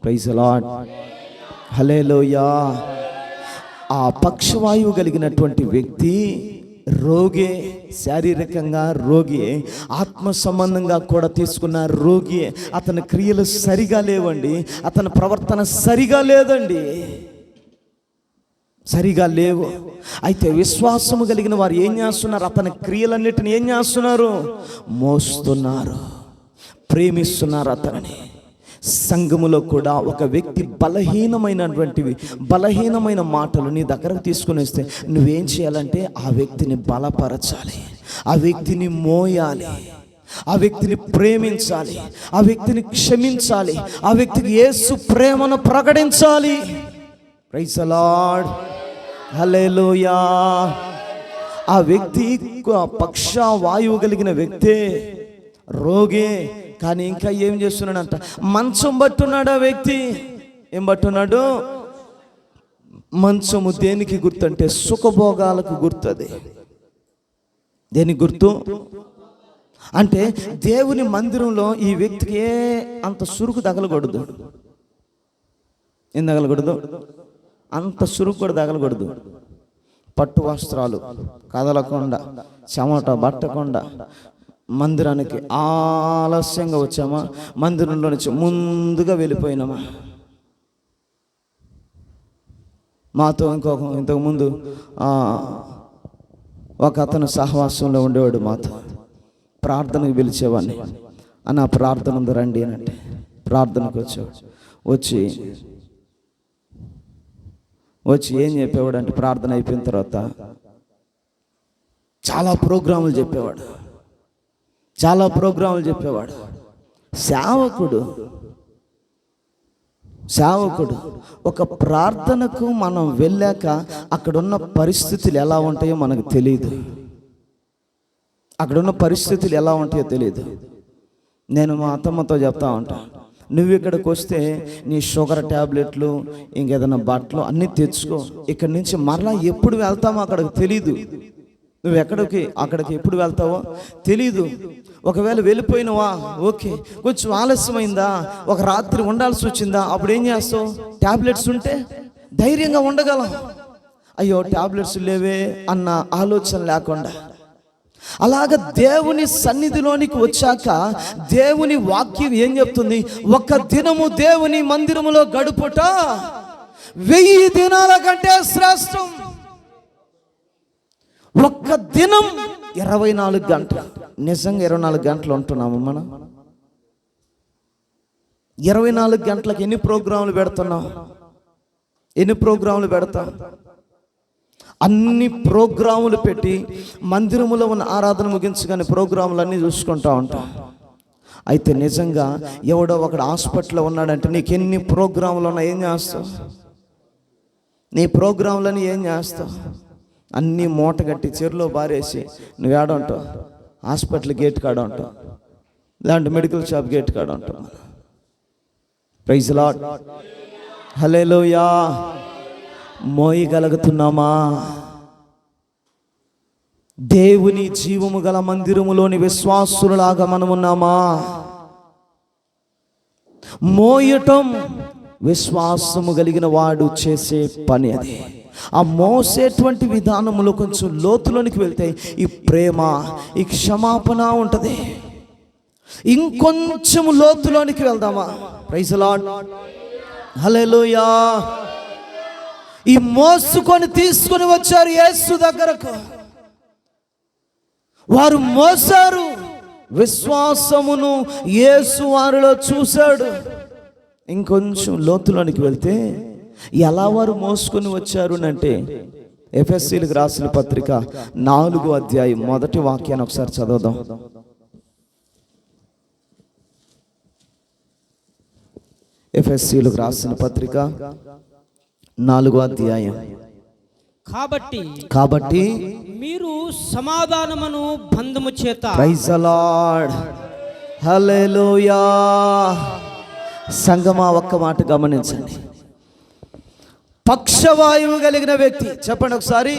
ప్రైజ్ ది లార్డ్, హల్లెలూయా. ఆ పక్షవాయువు కలిగినటువంటి వ్యక్తి రోగి, శారీరకంగా రోగి, ఆత్మ సంబంధంగా కూడా తీసుకున్న రోగి. అతని క్రియలు సరిగా లేవండి, అతని ప్రవర్తన సరిగా లేదండి, సరిగా లేవు. అయితే విశ్వాసము కలిగిన వారు ఏం చేస్తున్నారు? అతని క్రియలన్నిటిని ఏం చేస్తున్నారు? మోస్తున్నారు, ప్రేమిస్తున్నారు అతనిని. సంఘములో కూడా ఒక వ్యక్తి బలహీనమైన మాటలు నీ దగ్గరకు తీసుకుని వస్తే నువ్వేం చేయాలంటే ఆ వ్యక్తిని బలపరచాలి, ఆ వ్యక్తిని మోయాలి, ఆ వ్యక్తిని ప్రేమించాలి, ఆ వ్యక్తిని క్షమించాలి, ఆ వ్యక్తికి యేసు ప్రేమను ప్రకటించాలి. ప్రైజ్ ది లార్డ్, హల్లెలూయా. ఆ వ్యక్తి పక్షవాయువు కలిగిన వ్యక్తే, రోగే, కానీ ఇంకా ఏం చేస్తున్నాడంట? మంచం పట్టున్నాడు ఆ వ్యక్తి. ఏం పట్టున్నాడు? మంచము దేనికి గుర్తు అంటే సుఖభోగాలకు గుర్తది. దేనికి గుర్తు అంటే దేవుని మందిరంలో ఈ వ్యక్తికి అంత సురుకు తగలకూడదు. ఏం తగలకూడదు? అంత సురుకు కూడా తగలకూడదు. పట్టు వస్త్రాలు కదలకుండా, చెమట పట్టకుండా, మందిరానికి ఆలస్యంగా వచ్చామా, మందిరంలో నుంచి ముందుగా వెళ్ళిపోయినామా. మాతో ఇంతకుముందు ఒక అతను సహవాసంలో ఉండేవాడు. మాతో ప్రార్థనకు పిలిచేవాడిని. అన్న ప్రార్థన ఉంది రండి అని అంటే ప్రార్థనకు వచ్చి ఏం చెప్పేవాడు అంటే, ప్రార్థన అయిపోయిన తర్వాత చాలా ప్రోగ్రాములు చెప్పేవాడు. సేవకుడు ఒక ప్రార్థనకు మనం వెళ్ళాక అక్కడున్న పరిస్థితులు ఎలా ఉంటాయో మనకు తెలియదు. నేను మా అత్తమ్మతో చెప్తా ఉంటాను, నువ్వు ఇక్కడికి వస్తే నీ షుగర్ ట్యాబ్లెట్లు, ఇంకేదైనా బట్టలు అన్నీ తెచ్చుకో. ఇక్కడి నుంచి మరలా ఎప్పుడు వెళ్తామో అక్కడికి తెలీదు. నువ్వు అక్కడికి ఎప్పుడు వెళ్తావో తెలీదు. ఒకవేళ వెళ్ళిపోయినవా, ఓకే, కొంచెం ఆలస్యమైందా, ఒక రాత్రి ఉండాల్సి వచ్చిందా, అప్పుడు ఏం చేస్తావు? ట్యాబ్లెట్స్ ఉంటే ధైర్యంగా ఉండగలం. అయ్యో ట్యాబ్లెట్స్ లేవే అన్న ఆలోచన లేకుండా. అలాగ దేవుని సన్నిధిలోనికి వచ్చాక దేవుని వాక్యం ఏం చెప్తుంది? ఒక దినము దేవుని మందిరములో గడుపుట 1000 దినాల కంటే శ్రేష్టం. ఒక్క దినం 24 గంటలు. నిజంగా 24 గంటలు ఉంటున్నాము మనం? 24 గంటలకు ఎన్ని ప్రోగ్రాములు పెడుతున్నాం? పెడతాం? అన్ని ప్రోగ్రాములు పెట్టి మందిరములో ఉన్న ఆరాధన ముగించగానే ప్రోగ్రాములు అన్నీ చూసుకుంటా ఉంటాం. అయితే నిజంగా ఎవడో ఒకడు హాస్పిటల్లో ఉన్నాడంటే నీకు ఎన్ని ప్రోగ్రాములు ఉన్నా ఏం చేస్తావు? నీ ప్రోగ్రాములని ఏం చేస్తావు? అన్నీ మూట కట్టి చెరులో బారేసి నువ్వు ఏడ ఉంటావు? హాస్పిటల్ గేట్ కాడ ఉంటావు, లేదంటే మెడికల్ షాప్ గేట్ కాడ ఉంటావు. ప్రైజ్ ది లార్డ్, హల్లెలూయా. మోయగలుగుతున్నామా? దేవుని జీవము గల మందిరములోని విశ్వాసులలాగా మనమున్నామా? మోయటం విశ్వాసము కలిగిన వాడు చేసే పని. అది ఆ మోసేటువంటి విధానములో కొంచెం లోతులోనికి వెళ్తే ఈ ప్రేమ, ఈ క్షమాపణ ఉంటుంది. ఇంకొంచెం లోతులోనికి వెళ్దామా? ప్రైజ్ ది లార్డ్, హల్లెలూయా. ఈ మోసుకొని తీసుకొని వచ్చారు యేసు దగ్గరకు. వారు మోసారు. విశ్వాసమును యేసు వారిలో చూశాడు. ఇంకొంచెం లోతులోనికి వెళ్తే ఎలా వారు మోసుకొని వచ్చారు అంటే, ఎఫెసీయులకు రాసిన పత్రిక 4వ అధ్యాయం 1వ వాక్యాన్ని ఒకసారి చదువుదాం. ఎఫెసీయులకు రాసిన పత్రిక 4వ అధ్యాయం. కాబట్టి మీరు సమాధానమును బంధము చేత. ప్రైజ్ ది లార్డ్, హల్లెలూయా. సంగమా ఒక్క మాట గమనించండి. పక్షవాయువు కలిగిన వ్యక్తి, చెప్పండి ఒకసారి.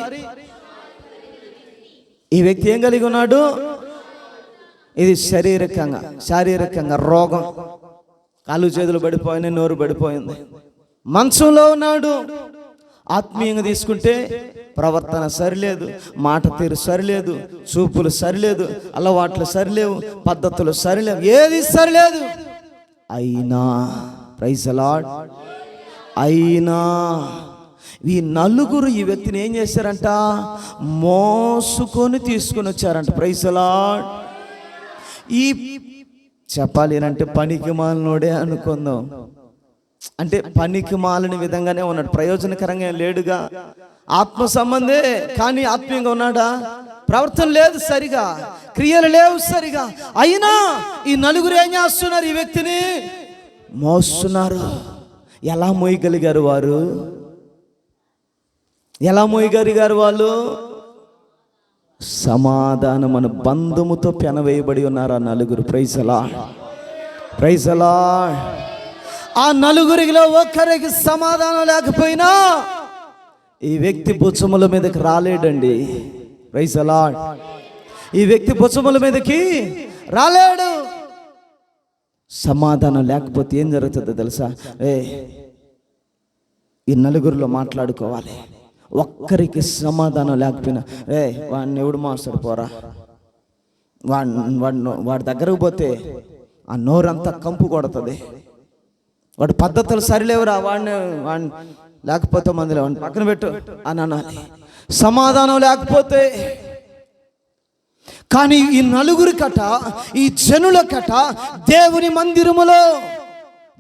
ఈ వ్యక్తి ఏం కలిగి ఉన్నాడు? ఇది శారీరకంగా రోగం, కాళ్ళు చేతులు పడిపోయినాయి, నోరు పడిపోయింది. మంచంలో ఉన్నాడు. ఆత్మీయంగా తీసుకుంటే ప్రవర్తన సరిలేదు, మాట తీరు సరిలేదు, చూపులు సరిలేదు, అలవాట్లు సరిలేవు, పద్ధతులు సరిలేవు, ఏది సరిలేదు. అయినా ప్రైజ్ ది లార్డ్, అయినా ఈ నలుగురు ఈ వ్యక్తిని ఏం చేశారంట? మోసుకొని తీసుకొని వచ్చారంట. Praise the lord. ఈ చెప్పాలి అంటే పనికి మాలినోడే అనుకుందాం. అంటే పనికి మాలిన విధంగానే ఉన్నాడు, ప్రయోజనకరంగా లేడుగా. ఆత్మ సంబంధే కానీ ఆత్మీయంగా ఉన్నాడా? ప్రవర్తన లేదు సరిగా, క్రియలు లేవు సరిగా. అయినా ఈ నలుగురు ఏం చేస్తున్నారు? ఈ వ్యక్తిని మోస్తున్నారు. ఎలా మోయగలిగారు వారు? ఎలా మోయగలిగారు వాళ్ళు? సమాధానం అను బంధముతో పెనవేయబడి ఉన్నారు ఆ నలుగురు. Praise the lord, praise the lord. ఆ నలుగురిలో ఒక్కరికి సమాధానం లేకపోయినా ఈ వ్యక్తి భుజముల మీదకి రాలేడండి. Praise the lord. ఈ వ్యక్తి భుజముల మీదకి రాలేడు. సమాధానం లేకపోతే ఏం జరుగుతుందో తెలుసా? ఈ నలుగురిలో మాట్లాడుకోవాలి. ఒక్కరికి సమాధానం లేకపోయినా వాడిని ఎవడు మాస్టర్ పోరా, వాడి దగ్గరకు పోతే ఆ నోరంతా కంపు కొడుతుంది, వాడి పద్ధతులు సరిలేవురా, వాడిని లేకపోతే మందిలో వాడిని పక్కన పెట్టు అని అనాలి. సమాధానం లేకపోతే. కానీ ఈ నలుగురి కట, ఈ జనుల కట దేవుని మందిరములో,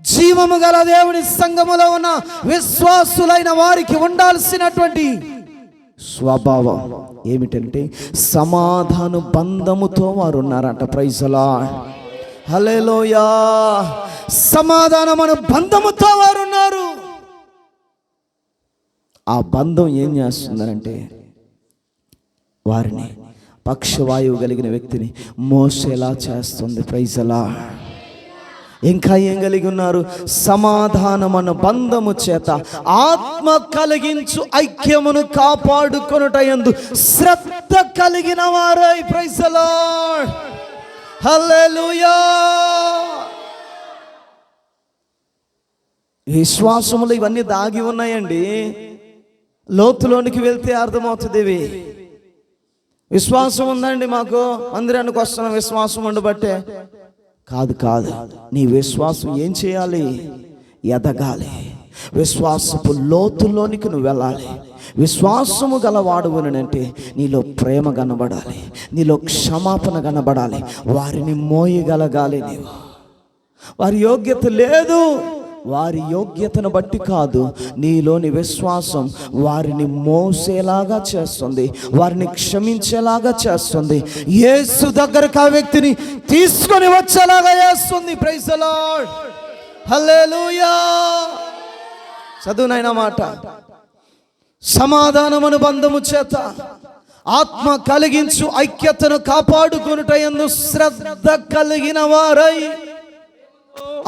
జీవము గల దేవుని సంఘములో ఉన్న విశ్వాసులైన వారికి ఉండాల్సినటువంటి స్వభావం ఏమిటంటే సమాధాన బంధముతో వారు ఉన్నారంట. ప్రైజ్ ది లార్డ్, హల్లెలూయా. సమాధానమైన బంధముతో వారు ఉన్నారు. ఆ బంధం ఏం చేస్తుందంటే వారిని, పక్షవాయువు కలిగిన వ్యక్తిని మోసేలా చేస్తుంది. Praise the lord. ఇంకా ఏం కలిగి ఉన్నారు? సమాధానమన్న బంధము చేత ఆత్మ కలిగించు ఐక్యమును కాపాడుకొనుటయందు శ్రద్ధ కలిగిన వారై. ప్రైజ్ ది లార్డ్, హల్లెలూయా. విశ్వాసములు ఇవన్నీ దాగి ఉన్నాయండి. లోతులోనికి వెళ్తే అర్థమవుతుంది. ఇవి విశ్వాసం ఉందండి మాకు, మందిరానికి వస్తున్నాం విశ్వాసం ఉండబట్టే కాదు. నీ విశ్వాసం ఏం చేయాలి? ఎదగాలి. విశ్వాసపు లోతుల్లోనికి నువ్వు వెళ్ళాలి. విశ్వాసము గలవాడువనంటే నీలో ప్రేమ కనబడాలి, నీలో క్షమాపణ కనబడాలి, వారిని మోయగలగాలి. నీవు వారి యోగ్యత లేదు, వారి యోగ్యతను బట్టి కాదు, నీలోని విశ్వాసం వారిని మోసేలాగా చేస్తుంది, వారిని క్షమించేలాగా చేస్తుంది, యేసు దగ్గరకు ఆ వ్యక్తిని తీసుకొని వచ్చేలాగా చేస్తుంది. ప్రైజ్ ది లార్డ్, హల్లెలూయా. చదువునైనా మాట. సమాధానమును బంధము చేత ఆత్మ కలిగించు ఐక్యతను కాపాడుకొనుటయందు శ్రద్ధ కలిగిన వారై.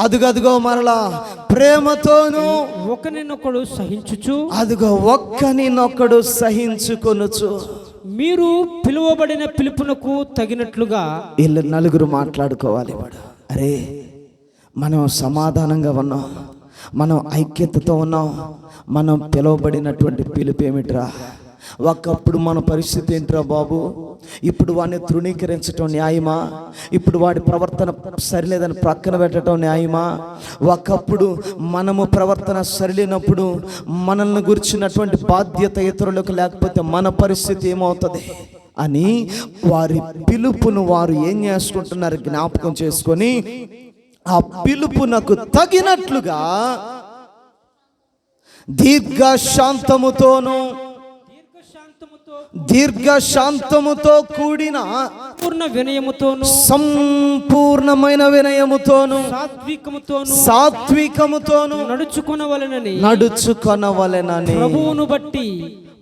అదుగో మరలా ప్రేమతోను ఒకరినొకడు సహించుచు, అదుగో ఒక్కనినొకడు సహించుకొనుచు. మీరు పిలువబడిన పిలుపునకు తగినట్లుగా. వీళ్ళు నలుగురు మాట్లాడుకోవాలి. అరే మనం సమాధానంగా ఉన్నాం, మనం ఐక్యతతో ఉన్నాం, మనం పిలువబడినటువంటి పిలుపు ఏమిట్రా? ఒకప్పుడు మన పరిస్థితి ఏంట్రా బాబు? ఇప్పుడు వాడిని తృణీకరించటం న్యాయమా? ఇప్పుడు వాడి ప్రవర్తన సరిలేదని ప్రక్కన పెట్టడం న్యాయమా? ఒకప్పుడు మనము ప్రవర్తన సరిలేనప్పుడు మనల్ని గురించినటువంటి బాధ్యత ఇతరులకు లేకపోతే మన పరిస్థితి ఏమవుతుంది అని వారి పిలుపును వారు ఏం చేసుకుంటున్నారు జ్ఞాపకం చేసుకొని ఆ పిలుపునకు తగినట్లుగా దీర్ఘశాంతముతోను దీర్ఘశాంతముతో కూడిన పూర్ణ వినయముతోను సంపూర్ణమైన వినయముతోను సాత్వికముతోను నడుచుకొనవలెనని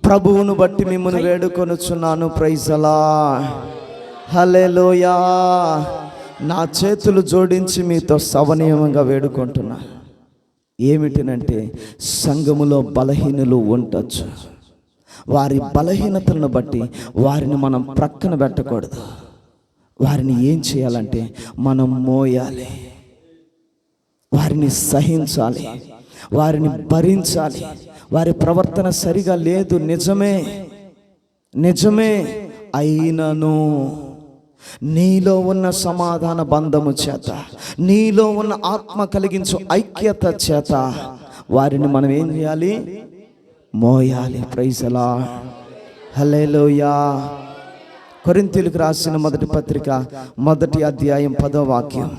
ప్రభువును బట్టి మిమ్మల్ని వేడుకొనుచున్నాను. ప్రైజ్ ది లార్డ్, హల్లెలూయా. నా చేతులు జోడించి మీతో సవనీయంగా వారి బలహీనతలను బట్టి వారిని మనం ప్రక్కన పెట్టకూడదు. వారిని ఏం చేయాలంటే మనం మోయాలి, వారిని సహించాలి, వారిని భరించాలి. వారి ప్రవర్తన సరిగా లేదు, నిజమే అయినను నీలో ఉన్న సమాధాన బంధము చేత, నీలో ఉన్న ఆత్మ కలిగించు ఐక్యత చేత వారిని మనం ఏం చేయాలి? మోయాలి. ప్రైజ్ ది లార్డ్, హల్లెలూయా. కొరింథీయులకు రాసిన మొదటి పత్రిక 1వ అధ్యాయం 10వ వాక్యం.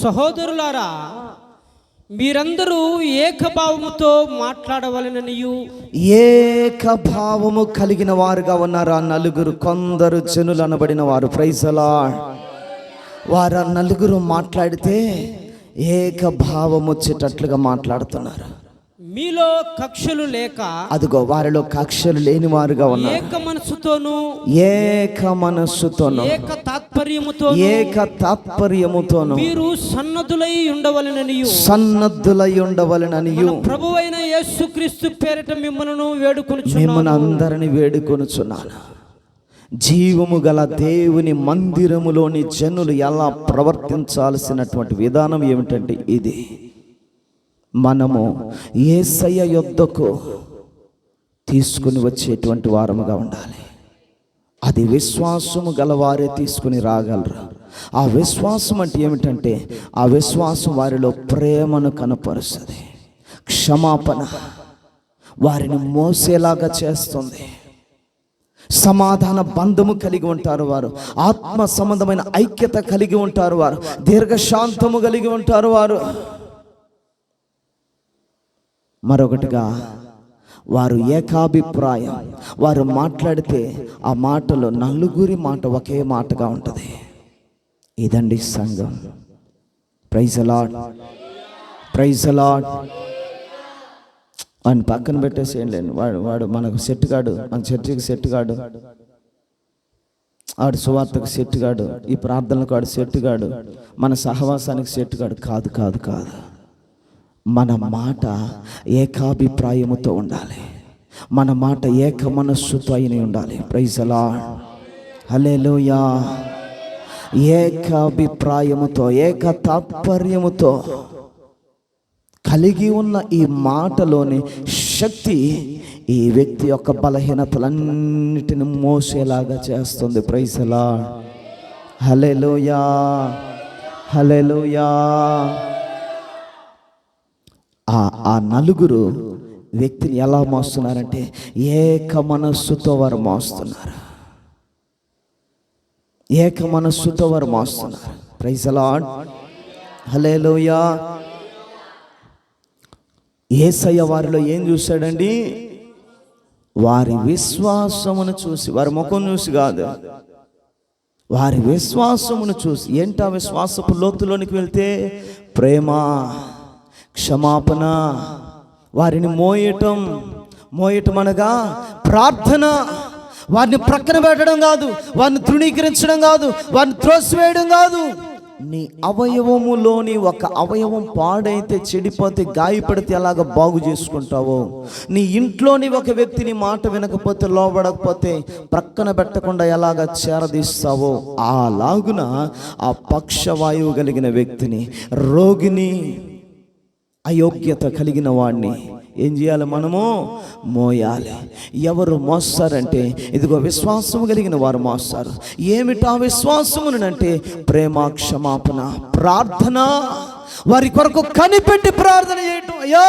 సహోదరులారా, మీరందరూ ఏకభావముతో మాట్లాడవలెననియు. ఏకభావము కలిగిన వారుగా ఉన్నారు ఆ నలుగురు. కొందరు జనులు అనబడిన వారు, ప్రైజ్ ది లార్డ్, వారు ఆ నలుగురు మాట్లాడితే ఏకభావం వచ్చేటట్లుగా మాట్లాడుతున్నారు. మీలో కక్షలు లేక, అదిగో వారిలో కక్షలు లేని వారుగా ఉన్నారు. ఏక మనస్సుతోను ఏక తాత్పర్యముతోను మీరు సన్నద్ధులై ఉండవలెననియు ప్రభువైన యేసుక్రీస్తు పేరిట మిమ్మల్ని అందరిని వేడుకొనుచున్నాను. జీవము గల దేవుని మందిరములోని జనులు ఎలా ప్రవర్తించాల్సినటువంటి విధానం ఏమిటంటే ఇది. మనము యేసయ్య యొద్దకు తీసుకుని వచ్చేటువంటి వారముగా ఉండాలి. అది విశ్వాసము గలవారే తీసుకుని రాగలరు. ఆ విశ్వాసం అంటే ఏమిటంటే, ఆ విశ్వాసం వారిలో ప్రేమను కనపరుస్తుంది, క్షమాపణ వారిని మోసేలాగా చేస్తుంది, సమాధాన బంధము కలిగి ఉంటారు వారు, ఆత్మ సంబంధమైన ఐక్యత కలిగి ఉంటారు వారు, దీర్ఘశాంతము కలిగి ఉంటారు వారు. మరొకటిగా వారు ఏకాభిప్రాయం. వారు మాట్లాడితే ఆ మాటలో నలుగురి మాట ఒకే మాటగా ఉంటుంది. ఇదండి సంఘం. Praise the lord, praise the lord. వాడిని పక్కన పెట్టేసేయండి. వాడు మనకు సెట్ కాడు, మన చర్చికి సెట్ కాడు, ఆడు సువార్తకు సెట్ కాడు, ఈ ప్రార్థనలకు ఆడు సెట్ కాడు, మన సహవాసానికి సెట్ కాడు. కాదు కాదు కాదు. మన మాట ఏకాభిప్రాయముతో ఉండాలి, మన మాట ఏక మనస్సుతో అయిన ఉండాలి. ప్రైజ్ ది లార్డ్, హల్లెలూయా. ఏకాభిప్రాయముతో, ఏక తాత్పర్యముతో కలిగి ఉన్న ఈ మాటలోని శక్తి ఈ వ్యక్తి యొక్క బలహీనతలన్నిటిని మోసేలాగా చేస్తుంది. ప్రైజ్ ది లార్డ్, హల్లెలూయా, హల్లెలూయా. ఆ నలుగురు వ్యక్తిని ఎలా మోస్తున్నారంటే ఏక మనస్సుతో వారు మోస్తున్నారు, ఏక మనస్సుతో వారు మోస్తున్నారు. ప్రైజ్ ది లార్డ్, హల్లెలూయా. యేసయ్య వారిలో ఏం చూశాడండి? వారి విశ్వాసమును చూసి, వారి ముఖం చూసి కాదు, వారి విశ్వాసమును చూసి. ఏంటా విశ్వాసపు లోతులోనికి వెళ్తే? ప్రేమ, క్షమాపణ, వారిని మోయటం అనగా ప్రార్థన. వారిని ప్రక్కన పెట్టడం కాదు, వారిని తృణీకరించడం కాదు, వారిని త్రోసివేయడం కాదు. నీ అవయవములోని ఒక అవయవం పాడైతే, చెడిపోతే, గాయపడితే ఎలాగ బాగు చేసుకుంటావో, నీ ఇంట్లోని ఒక వ్యక్తిని మాట వినకపోతే, లోబడకపోతే ప్రక్కన పెట్టకుండా ఎలాగ చేరదీస్తావో, అలాగున ఆ పక్షవాయువు కలిగిన వ్యక్తిని, రోగిని, అయోగ్యత కలిగిన వాడిని ఏం చేయాలి? మనము మోయాలి. ఎవరు మోస్తారంటే, ఇదిగో విశ్వాసము కలిగిన వారు మోస్తారు. ఏమిటా విశ్వాసమునంటే? ప్రేమ, క్షమాపణ, ప్రార్థన. వారి కొరకు కనిపెట్టి ప్రార్థన చేయటం. అయ్యా,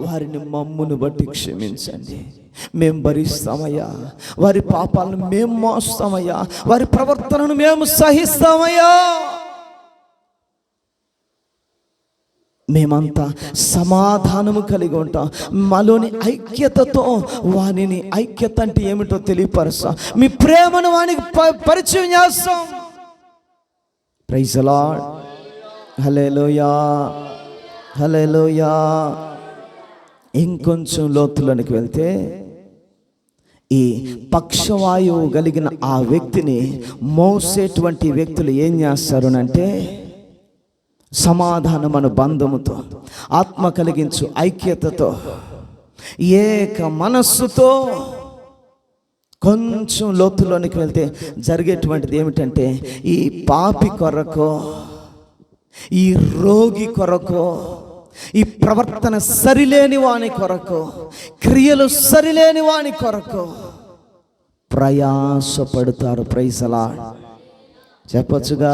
వారిని మమ్మును బట్టి క్షమించండి, మేము భరిస్తామయ్యా, వారి పాపాలను మేము మోస్తామయ్యా, వారి ప్రవర్తనను మేము సహిస్తామయ్యా. మేమంతా సమాధానము కలిగి ఉంటాం. మాలోని ఐక్యతతో వానిని, ఐక్యత అంటే ఏమిటో తెలియపరుస్తాం, మీ ప్రేమను వానికి పరిచయం చేస్తాం. ప్రైజ్ ది లార్డ్, హల్లెలూయా, హల్లెలూయా. ఇంకొంచెం లోతులోనికి వెళ్తే, ఈ పక్షవాయువు కలిగిన ఆ వ్యక్తిని మోసేటువంటి వ్యక్తులు ఏం చేస్తారు అంటే, సమాధానమను బంధముతో, ఆత్మ కలిగించు ఐక్యతతో, ఏక మనస్సుతో కొంచెం లోతులోనికి వెళ్తే జరిగేటువంటిది ఏమిటంటే, ఈ పాపి కొరకు, ఈ రోగి కొరకు, ఈ ప్రవర్తన సరిలేని వాని కొరకు, క్రియలు సరిలేని వాని కొరకు ప్రయాసపడతారు. ప్రైజ్ ది లార్డ్ చెప్పొచ్చుగా,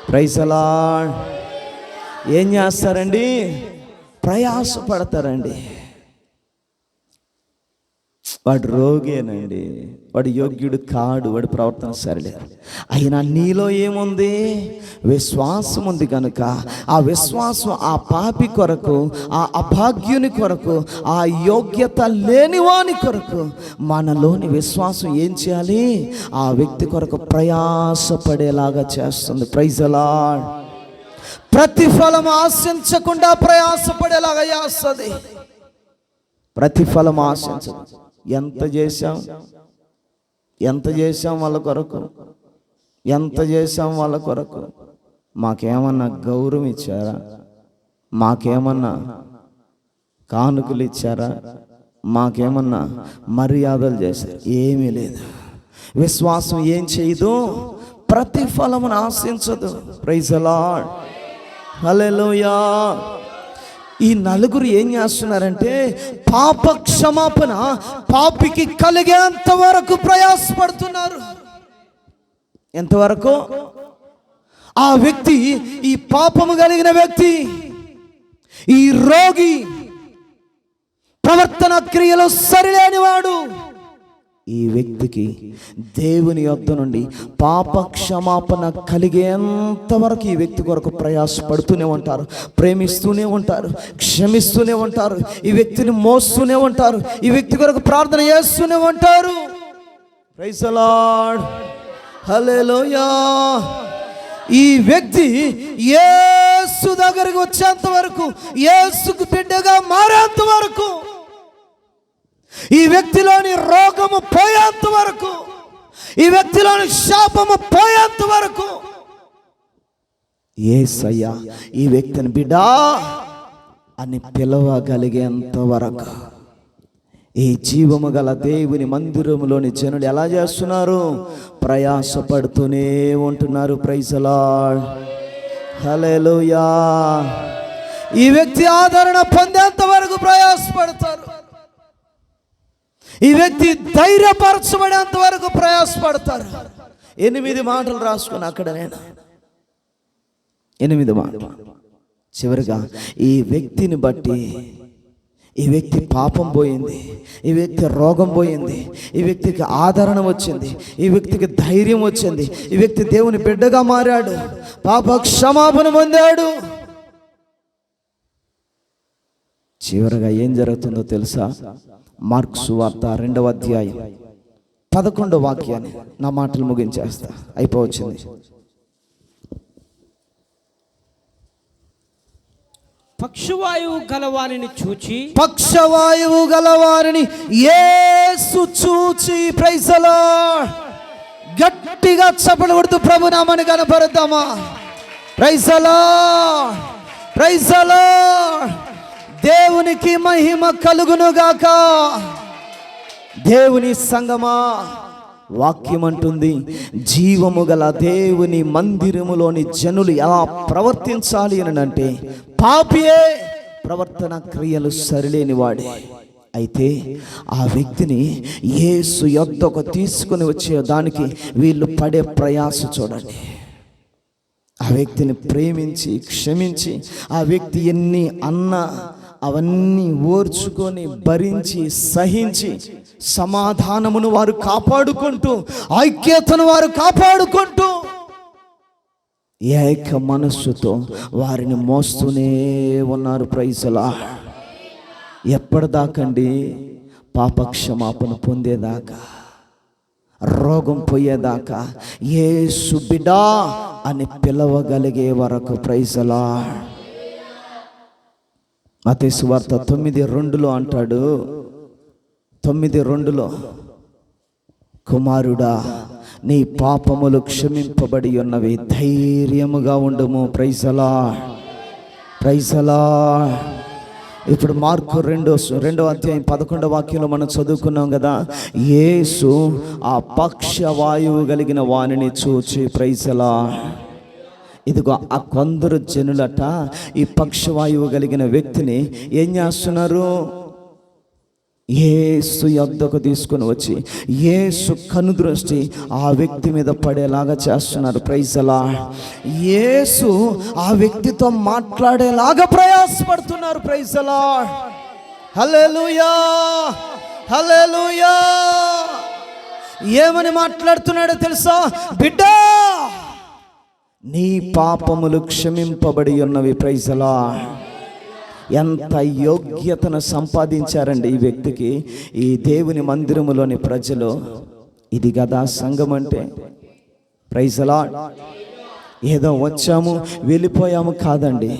ప్రైజ్ ది లార్డ్. ఏం చేస్తారండి? ప్రయాసపడతారండి. వాడు రోగేనండి, వాడు యోగ్యుడు కాడు, వాడి ప్రవర్తన సరిలేదు. అయినా నీలో ఏముంది? విశ్వాసం ఉంది కనుక ఆ విశ్వాసం ఆ పాపి కొరకు, ఆ అభాగ్యుని కొరకు, ఆ యోగ్యత లేనివాని కొరకు మనలోని విశ్వాసం ఏం చేయాలి? ఆ వ్యక్తి కొరకు ప్రయాసపడేలాగా చేస్తుంది. Praise the lord. ప్రతిఫలం ఆశించకుండా ప్రయాసపడేలాగా చేస్తుంది. ప్రతిఫలం ఆశించదు. ఎంత చేశాం వాళ్ళ కొరకు, ఎంత చేశాం వాళ్ళ కొరకు? మాకేమన్నా గౌరవం ఇచ్చారా? మాకేమన్నా కానుకలు ఇచ్చారా? మాకేమన్నా మర్యాదలు చేశారు? ఏమీ లేదు. విశ్వాసం ఏం చేయదు? ప్రతిఫలమును ఆశించదు. Praise the lord. హల్లెలూయా. ఈ నలుగురు ఏం చేస్తున్నారంటే, పాప క్షమాపణ పాపికి కలిగేంత వరకు ప్రయాసపడుతున్నారు. ఎంతవరకు? ఆ వ్యక్తి, ఈ పాపము కలిగిన వ్యక్తి, ఈ రోగి, ప్రవర్తన క్రియలు సరిలేనివాడు, ఈ వ్యక్తికి దేవుని యొద్ద నుండి పాప క్షమాపణ కలిగేంత వరకు ఈ వ్యక్తి కొరకు ప్రయాసపడుతూనే ఉంటారు, ప్రేమిస్తూనే ఉంటారు, క్షమిస్తూనే ఉంటారు, ఈ వ్యక్తిని మోస్తూనే ఉంటారు, ఈ వ్యక్తి కొరకు ప్రార్థన చేస్తూనే ఉంటారు. Praise the lord. హల్లెలూయా. ఈ వ్యక్తి యేసు దగ్గరికి వచ్చేంత వరకు, యేసుకు బిడ్డగా మారేంత వరకు, ఈ వ్యక్తిలోని రోగము పోయేంత వరకు, ఈ వ్యక్తిలోని శాపము పోయేంత వరకు యేసయ్య ఈ వ్యక్తిని బిడ్డా అని పిలవగలిగేంత వరకు ఈ జీవము గల దేవుని మందిరములోని జనులు ఎలా చేస్తున్నారు? ప్రయాసపడుతూనే ఉంటున్నారు. Praise the lord. హల్లెలూయా. ఈ వ్యక్తి ఆదరణ పొందేంత వరకు ప్రయాసపడతారు. ఈ వ్యక్తి ధైర్యపరచబడేంత వరకు ప్రయాసపడతారు. 8 మాటలు రాసుకుని అక్కడ నేను 8 మాటలు. చివరిగా ఈ వ్యక్తిని బట్టి, ఈ వ్యక్తి పాపం పోయింది, ఈ వ్యక్తి రోగం పోయింది, ఈ వ్యక్తికి ఆదరణ వచ్చింది, ఈ వ్యక్తికి ధైర్యం వచ్చింది, ఈ వ్యక్తి దేవుని బిడ్డగా మారాడు, పాప క్షమాపణ పొందాడు. చివరిగా ఏం జరుగుతుందో తెలుసా? మార్కు సువార్త 2వ అధ్యాయం 11వ వాక్యాన్ని నా మాటలు ముగించేస్తా, అయిపోవచ్చింది. పక్షవాయువు గలవారిని చూచి, పక్షవాయువు గలవారిని యేసు చూచి, ప్రైజ్ ది లార్డ్. గట్టిగా చప్పట్లు కొడుతూ ప్రభు నామాన్ని కనపరుద్దామా? Praise the lord. Praise the lord. దేవునికి మహిమ కలుగును గాక. దేవుని సంగమా, వాక్యం అంటుంది, జీవము గల దేవుని మందిరములోని జనులు ఎలా ప్రవర్తించాలి అని అంటే, పాపియే, ప్రవర్తన క్రియలు సరిలేని వాడే. అయితే ఆ వ్యక్తిని యేసు యొద్దకు తీసుకుని వచ్చే దానికి వీళ్ళు పడే ప్రయాస చూడండి. ఆ వ్యక్తిని ప్రేమించి క్షమించి, ఆ వ్యక్తి ఎన్ని అన్నా అవన్నీ ఓర్చుకొని భరించి సహించి, సమాధానమును వారు కాపాడుకుంటూ, ఐక్యతను వారు కాపాడుకుంటూ, ఏక మనస్సుతో వారిని మోస్తూనే ఉన్నారు. Praise the lord. ఎప్పటిదాకండి? పాపక్షమాపణ పొందేదాకా, రోగం పోయేదాకా, యేసు బిడ్డా అని పిలవగలిగే వరకు. Praise the lord. మత్తయి సువార్త 9:2 అంటాడు, 9:2, కుమారుడా నీ పాపములు క్షమింపబడి ఉన్నవి, ధైర్యముగా ఉండుము. Praise the lord, praise the lord. ఇప్పుడు మార్కు 2వ అధ్యాయం 11వ వాక్యంలో మనం చదువుకున్నాం కదా, యేసు ఆ పక్షవాయువు కలిగిన వానిని చూచి, ప్రైజ్ ది లార్డ్, ఇదిగో ఆ కొందరు జనులట ఈ పక్షవాయువు కలిగిన వ్యక్తిని ఏం చేస్తున్నారు, యేసు యొద్దకు తీసుకొని వచ్చి యేసు కనుదృష్టి ఆ వ్యక్తి మీద పడేలాగా చేస్తున్నారు. Praise the lord. యేసు ఆ వ్యక్తితో మాట్లాడేలాగా ప్రయాసపడుతున్నారు. Praise the lord. హల్లెలూయా, హల్లెలూయా. ఏమని మాట్లాడుతున్నాడో తెలుసా? బిడ్డా, నీ పాపములు క్షమింపబడి ఉన్నవి. Praise the lord. ఎంత యోగ్యతను సంపాదించారండి ఈ వ్యక్తికి ఈ దేవుని మందిరములోని ప్రజలు. ఇది కదా సంఘం అంటే. Praise the lord. ఏదో వచ్చాము వెళ్ళిపోయాము కాదండి,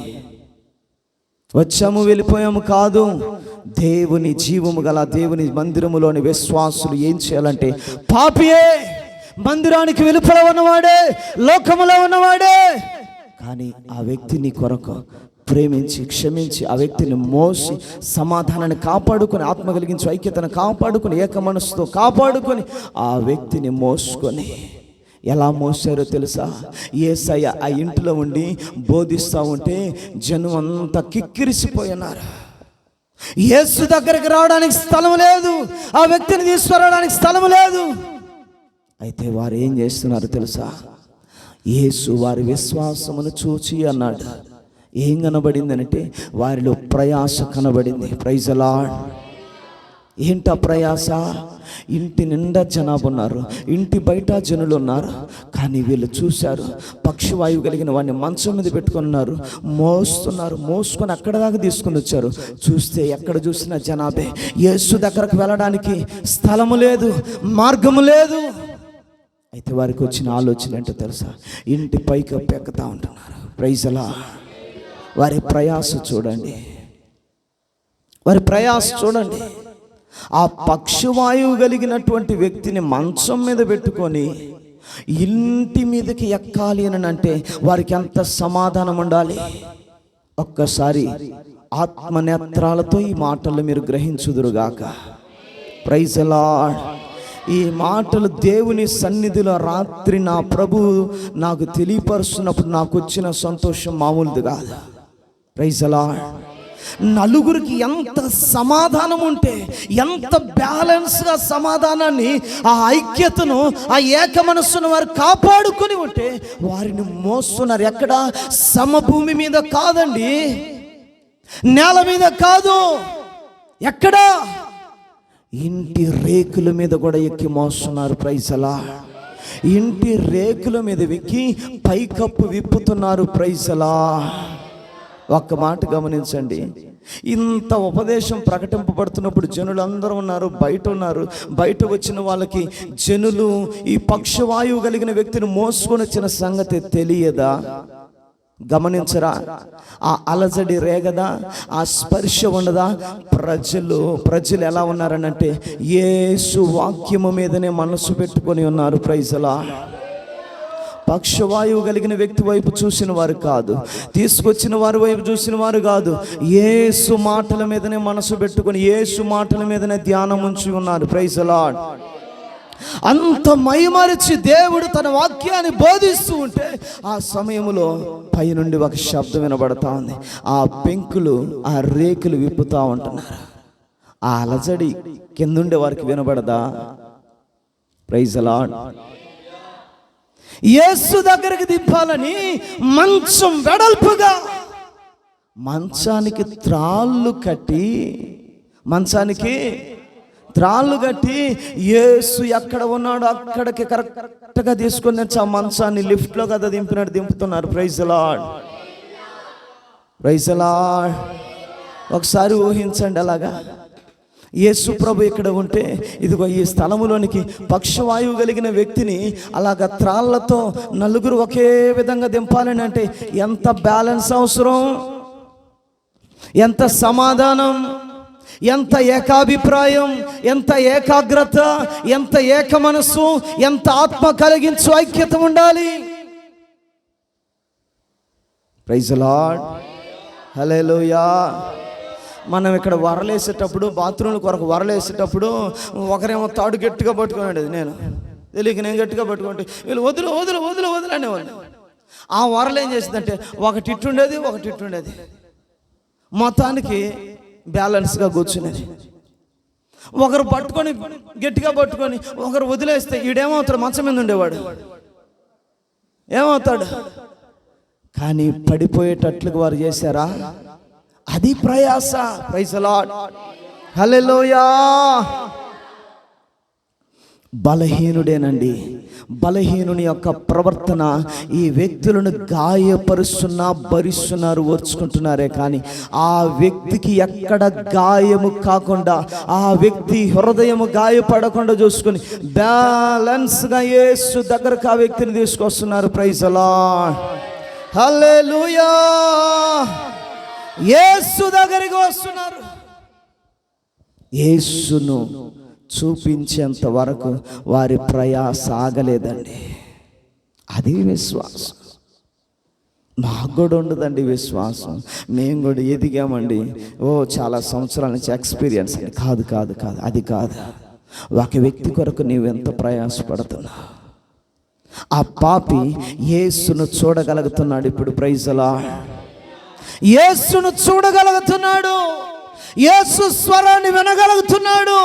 వచ్చాము వెళ్ళిపోయాము కాదు. దేవుని జీవము గల దేవుని మందిరములోని విశ్వాసులు ఏం చేయాలంటే, పాపియే, మందిరానికి వెలుపల ఉన్నవాడే, లోకములో ఉన్నవాడే, కానీ ఆ వ్యక్తిని కొరకు ప్రేమించి క్షమించి ఆ వ్యక్తిని మోసి సమాధానాన్ని కాపాడుకొని, ఆత్మ కలిగించి ఐక్యతను కాపాడుకొని, ఏక మనసుతో కాపాడుకొని ఆ వ్యక్తిని మోసుకొని, ఎలా మోసారో తెలుసా? యేసయ్య ఆ ఇంటిలో ఉండి బోధిస్తూ ఉంటే జనం అంతా కిక్కిరిసిపోయినారు. యేసు దగ్గరికి రావడానికి స్థలం లేదు, ఆ వ్యక్తిని తీసుకురావడానికి స్థలం లేదు. అయితే వారు ఏం చేస్తున్నారు తెలుసా? యేసు వారి విశ్వాసమును చూచి అన్నాడు. ఏం కనబడిందనంటే వారిలో ప్రయాస కనబడింది. Praise the lord. ఏంటా ప్రయాస? ఇంటి నిండా జనాభా ఉన్నారు, ఇంటి బయట జనులు ఉన్నారు, కానీ వీళ్ళు చూశారు పక్షవాయువు కలిగిన వాడిని మంచం మీద పెట్టుకొని ఉన్నారు, మోస్తున్నారు, మోసుకొని అక్కడ దాకా తీసుకొని వచ్చారు. చూస్తే ఎక్కడ చూసినా జనాభే. యేసు దగ్గరకు వెళ్ళడానికి స్థలము లేదు, మార్గము లేదు. అయితే వారికి వచ్చిన ఆలోచన ఏంటో తెలుసా? ఇంటి పైకి ఎక్కుతా ఉంటున్నారు. Praise the lord. వారి ప్రయాస చూడండి, వారి ప్రయాస చూడండి. ఆ పక్షవాయువు కలిగినటువంటి వ్యక్తిని మంచం మీద పెట్టుకొని ఇంటి మీదకి ఎక్కాలి అని అంటే వారికి ఎంత సమాధానం ఉండాలి. ఒక్కసారి ఆత్మనేత్రాలతో ఈ మాటలు మీరు గ్రహించుదురుగాక. Praise the lord. ఈ మాటలు దేవుని సన్నిధిలో రాత్రి నా ప్రభువు నాకు తెలియపరుస్తున్నప్పుడు నాకు వచ్చిన సంతోషం మామూలుది కాదు. Praise the lord. నలుగురికి ఎంత సమాధానం ఉంటే, ఎంత బ్యాలెన్స్గా సమాధానాన్ని, ఆ ఐక్యతను, ఆ ఏక మనస్సును వారు కాపాడుకొని ఉంటే వారిని మోస్తున్నారు. ఎక్కడ? సమభూమి మీద కాదండి, నేల మీద కాదు. ఎక్కడ? ఇంటి రేకుల మీద కూడా ఎక్కి మోస్తున్నారు. Praise the lord. ఇంటి రేకుల మీద ఎక్కి పైకప్పు విప్పుతున్నారు. Praise the lord. ఒక్క మాట గమనించండి, ఇంత ఉపదేశం ప్రకటింపబడుతున్నప్పుడు జనులు అందరూ ఉన్నారు, బయట ఉన్నారు. బయట వచ్చిన వాళ్ళకి జనులు ఈ పక్షవాయువు కలిగిన వ్యక్తిని మోసుకొని వచ్చిన సంగతి తెలియదా? గమనించరా? ఆ అలజడి రేగదా? ఆ స్పర్శ ఉండదా? ప్రజలు ఎలా ఉన్నారనంటే యేసు వాక్యము మీదనే మనసు పెట్టుకొని ఉన్నారు. Praise the lord. పక్షవాయువు కలిగిన వ్యక్తి వైపు చూసిన వారు కాదు, తీసుకొచ్చిన వారి వైపు చూసిన వారు కాదు. యేసు మాటల మీదనే మనసు పెట్టుకొని యేసు మాటల మీదనే ధ్యానం ఉంచి ఉన్నారు. Praise the lord. అంత మైమరిచి దేవుడు తన వాక్యాన్ని బోధిస్తూ ఉంటే ఆ సమయంలో పైనుండి ఒక శబ్దం వినబడతా ఉంది. ఆ పెంకులు, ఆ రేకులు విప్పుతూ ఉంటున్నారు. ఆ అలజడి కిందుండే వారికి వినబడదా? Praise the lord. యేసు దగ్గరికి దింపాలని మంచం వెడల్పుగా, మంచానికి త్రాళ్ళు కట్టి యేసు ఎక్కడ ఉన్నాడో అక్కడికి కరెక్ట్గా తీసుకొని వచ్చి ఆ మంచాన్ని లిఫ్ట్లో కదా దింపినట్టు దింపుతున్నారు. Praise the lord. Praise the lord. ఒకసారి ఊహించండి, అలాగా యేసు ప్రభు ఇక్కడ ఉంటే ఇదిగో ఈ స్థలములోనికి పక్షవాయువు కలిగిన వ్యక్తిని అలాగ త్రాళ్ళతో నలుగురు ఒకే విధంగా దింపాలని అంటే ఎంత బ్యాలెన్స్ అవసరం, ఎంత సమాధానం, ఎంత ఏకాభిప్రాయం, ఎంత ఏకాగ్రత, ఎంత ఏక మనస్సు, ఎంత ఆత్మ కలిగించు ఐక్యత ఉండాలి. ప్రైజ్ ది లార్డ్, హల్లెలూయా. మనం ఇక్కడ వరలేసేటప్పుడు, బాత్రూమ్ల కొరకు వరలేసేటప్పుడు ఒకరేమో తాడు గట్టిగా పట్టుకున్నాడు. నేను తెలియక నేను గట్టిగా పట్టుకుంటే వీళ్ళు వదులు వదులు వదులు వదులు అనేవాళ్ళు. ఆ వరలు ఏం చేసిందంటే ఒకటి ఇట్టుండేది, ఒకటి ఇట్టుండేది, మొత్తానికి బ్యాలెన్స్గా కూర్చునేది. ఒకరు పట్టుకొని గట్టిగా పట్టుకొని ఒకరు వదిలేస్తే ఈడేమవుతాడు, మంచం మీద ఉండేవాడు ఏమవుతాడు. కానీ పడిపోయేటట్లుగా వారు చేశారా? అది ప్రయాస. ప్రైజ్ ది లార్డ్, హల్లెలూయా. బలహీనుడేనండి. బలహీనుని యొక్క ప్రవర్తన ఈ వ్యక్తులను గాయపరుస్తున్నా, భరిస్తున్నారు, ఓర్చుకుంటున్నారే కానీ ఆ వ్యక్తికి ఎక్కడ గాయము కాకుండా, ఆ వ్యక్తి హృదయము గాయపడకుండా చూసుకొని బ్యాలెన్స్గా యేసు దగ్గరకు ఆ వ్యక్తిని తీసుకొస్తున్నారు. ప్రైజ్ ది లార్డ్, హల్లెలూయా. యేసు దగ్గరికి వస్తున్నారు. యేసును చూపించేంత వరకు వారి ప్రయాస ఆగలేదండి. అది విశ్వాసం. మాకు కూడా ఉండదండి విశ్వాసం. మేము కూడా ఎదిగామండి, చాలా సంవత్సరాల నుంచి ఎక్స్పీరియన్స్. కాదు కాదు కాదు, అది కాదు. ఒక వ్యక్తి కొరకు నీవెంత ప్రయాసపడుతున్నావు. ఆ పాపి యేసును చూడగలుగుతున్నాడు ఇప్పుడు. ప్రైజ్ ది లార్డ్, యేసును చూడగలుగుతున్నాడు. యేసు స్వరాన్ని వినగలుగుతున్నాడు.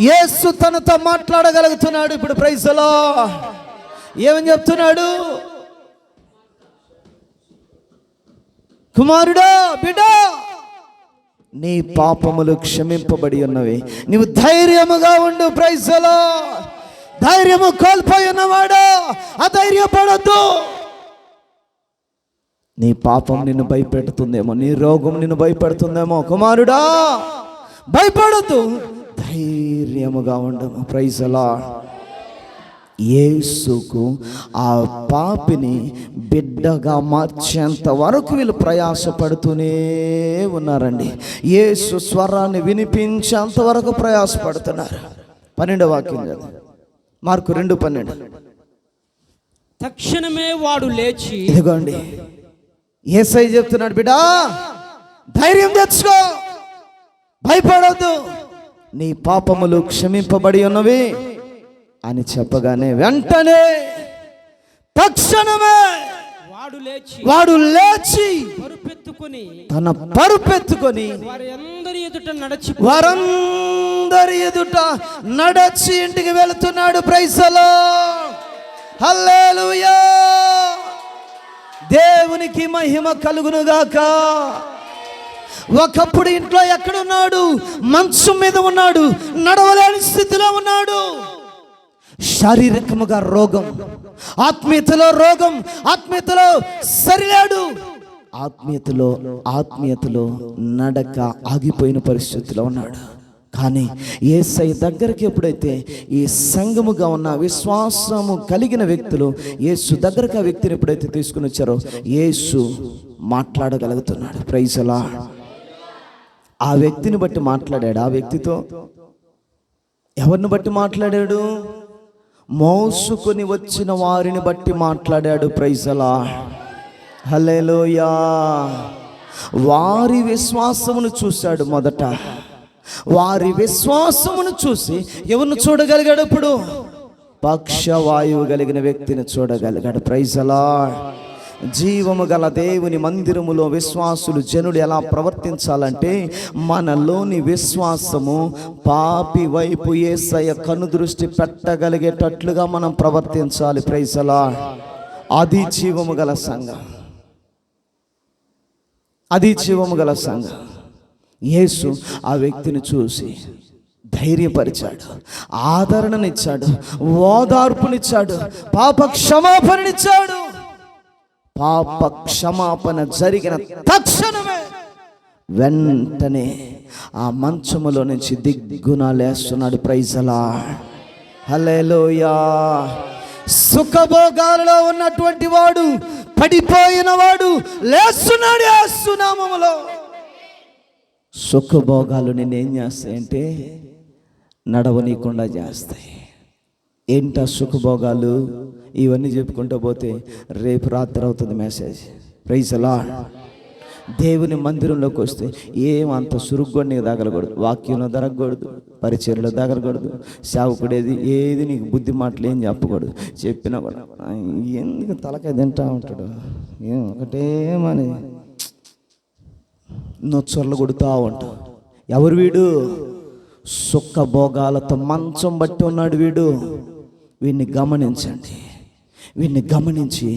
యేసు తనతో మాట్లాడగలుగుతున్నాడు ఇప్పుడు. Praise the lord. ఏమని చెప్తున్నాడు? కుమారుడా, బిడ్డా, నీ పాపములు క్షమింపబడి ఉన్నవి, నీవు ధైర్యముగా ఉండు. Praise the lord. ధైర్యము కోల్పోయి ఉన్నవాడా, అధైర్యపడద్దు. నీ పాపం నిన్ను భయపెడుతుందేమో, నీ రోగం నిన్ను భయపెడుతుందేమో. కుమారుడా, భయపడద్దు, ధైర్యముగా ఉండము. Praise the lord. యేసుకు ఆ పాపిని బిడ్డగా మార్చేంత వరకు వీళ్ళు ప్రయాసపడుతూనే ఉన్నారండి. యేసు స్వరాన్ని వినిపించేంత వరకు ప్రయాసపడుతున్నారు. 12వ వాక్యం కదా, మార్కు 2:12. తక్షణమే వాడు లేచి, ఇదిగోండి యేసయ్య చెప్తున్నాడు, బిడ్డా ధైర్యం తెచ్చుకో, భయపడొద్దు, నీ పాపములు క్షమింపబడి ఉన్నవి అని చెప్పగానే వెంటనే తక్షణమే వాడు లేచి తన పరుపెత్తుకొని వారందరి ఎదుట నడచి ఇంటికి వెళుతున్నాడు. ప్రైజ్ ది లార్డ్, హల్లెలూయా. దేవునికి మహిమ కలుగును గాక. ఒకప్పుడు ఇంట్లో ఎక్కడున్నాడు? మంచం మీద ఉన్నాడు, నడవలేని స్థితిలో ఉన్నాడు. శారీరకముగా రోగం, ఆత్మీయతలో రోగం, ఆత్మీయతలో సరిలేడు, ఆత్మీయతలో నడక ఆగిపోయిన పరిస్థితిలో ఉన్నాడు. కానీ యేసయ్య దగ్గరికి ఎప్పుడైతే ఈ సంఘముగా ఉన్న విశ్వాసము కలిగిన వ్యక్తులు యేసు దగ్గరకు ఆ వ్యక్తిని ఎప్పుడైతే తీసుకుని వచ్చారో యేసు మాట్లాడగలుగుతున్నాడు. Praise the lord. ఆ వ్యక్తిని బట్టి మాట్లాడాడు. ఆ వ్యక్తితో ఎవరిని బట్టి మాట్లాడాడు? మోసుకొని వచ్చిన వారిని బట్టి మాట్లాడాడు. ప్రైజ్ ది లార్డ్, హల్లెలూయా. వారి విశ్వాసమును చూశాడు మొదట. వారి విశ్వాసమును చూసి ఎవరిని చూడగలిగాడు? ఇప్పుడు పక్షవాయువు కలిగిన వ్యక్తిని చూడగలిగాడు. Praise the lord. జీవము గల దేవుని మందిరములో విశ్వాసులు జనులు ఎలా ప్రవర్తించాలంటే మనలోని విశ్వాసము పాపి వైపు యేసయ్య కనుదృష్టి పెట్టగలిగేటట్లుగా మనం ప్రవర్తించాలి. Praise the lord. అది జీవము గల సంఘం, అది జీవము గల సంఘం. యేసు ఆ వ్యక్తిని చూసి ధైర్యపరిచాడు, ఆదరణనిచ్చాడు, ఓదార్పునిచ్చాడు, పాప క్షమాపణనిచ్చాడు. పాప క్షమాపణ జరిగిన తక్షణమే వెంటనే ఆ మంచములో నుంచి దిగ్గున లేస్తున్నాడు. ప్రైజ్ ది లార్డ్, హల్లెలూయా. సుఖభోగాలలో ఉన్నటువంటి వాడు, పడిపోయిన వాడు లేస్తున్నాడు యేసు నామములో. సుఖభోగాలు నేనేం చేస్తాయంటే నడవనీయకుండా చేస్తాయి. ఏంటా సుఖభోగాలు? ఇవన్నీ చెప్పుకుంటూ పోతే రేపు రాత్రి అవుతుంది మెసేజ్. Praise the lord. దేవుని మందిరంలోకి వస్తే ఏమంత సురుగ్గా నీకు తగలకూడదు, వాక్యంలో తగలకూడదు, పరిచర్లో తగలకూడదు, సేవకుడేది ఏది నీకు బుద్ధి మాటలు ఏం చెప్పకూడదు. చెప్పినా కూడా ఎందుకు తలకాయ తింటా ఉంటాడు, ఏం ఒకటేమని నొచ్చర్లు కొడుతూ ఉంటావు. ఎవరు వీడు? సుఖ భోగాలతో మంచం బట్టి ఉన్నాడు వీడు. వీడిని గమనించండి. వీడిని గమనించి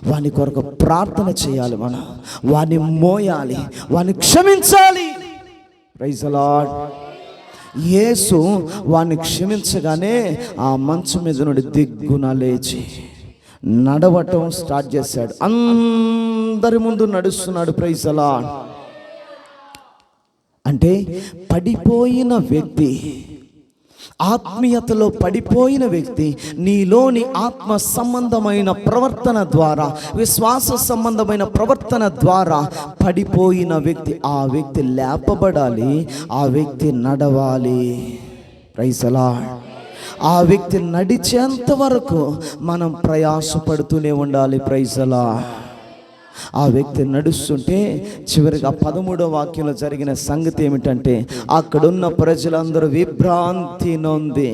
వాని కొరకు ప్రార్థన చేయాలి. మనం వాని మోయాలి, వాని క్షమించాలి. Praise the lord. యేసు వాని క్షమించగానే ఆ మంచం మీద నుండి దిగ్గున లేచి నడవటం స్టార్ట్ చేశాడు. అందరి ముందు నడుస్తున్నాడు. Praise the lord. అంటే పడిపోయిన వ్యక్తి, ఆత్మీయతలో పడిపోయిన వ్యక్తి నీలోని ఆత్మ సంబంధమైన ప్రవర్తన ద్వారా, విశ్వాస సంబంధమైన ప్రవర్తన ద్వారా పడిపోయిన వ్యక్తి, ఆ వ్యక్తి లేపబడాలి, ఆ వ్యక్తి నడవాలి. Praise the lord. ఆ వ్యక్తి నడిచేంత వరకు మనం ప్రయాసపడుతూనే ఉండాలి. Praise the lord. ఆ వ్యక్తి నడుస్తుంటే చివరిగా 13వ వాక్యంలో జరిగిన సంగతి ఏమిటంటే, అక్కడున్న ప్రజలందరూ విభ్రాంతి నొంది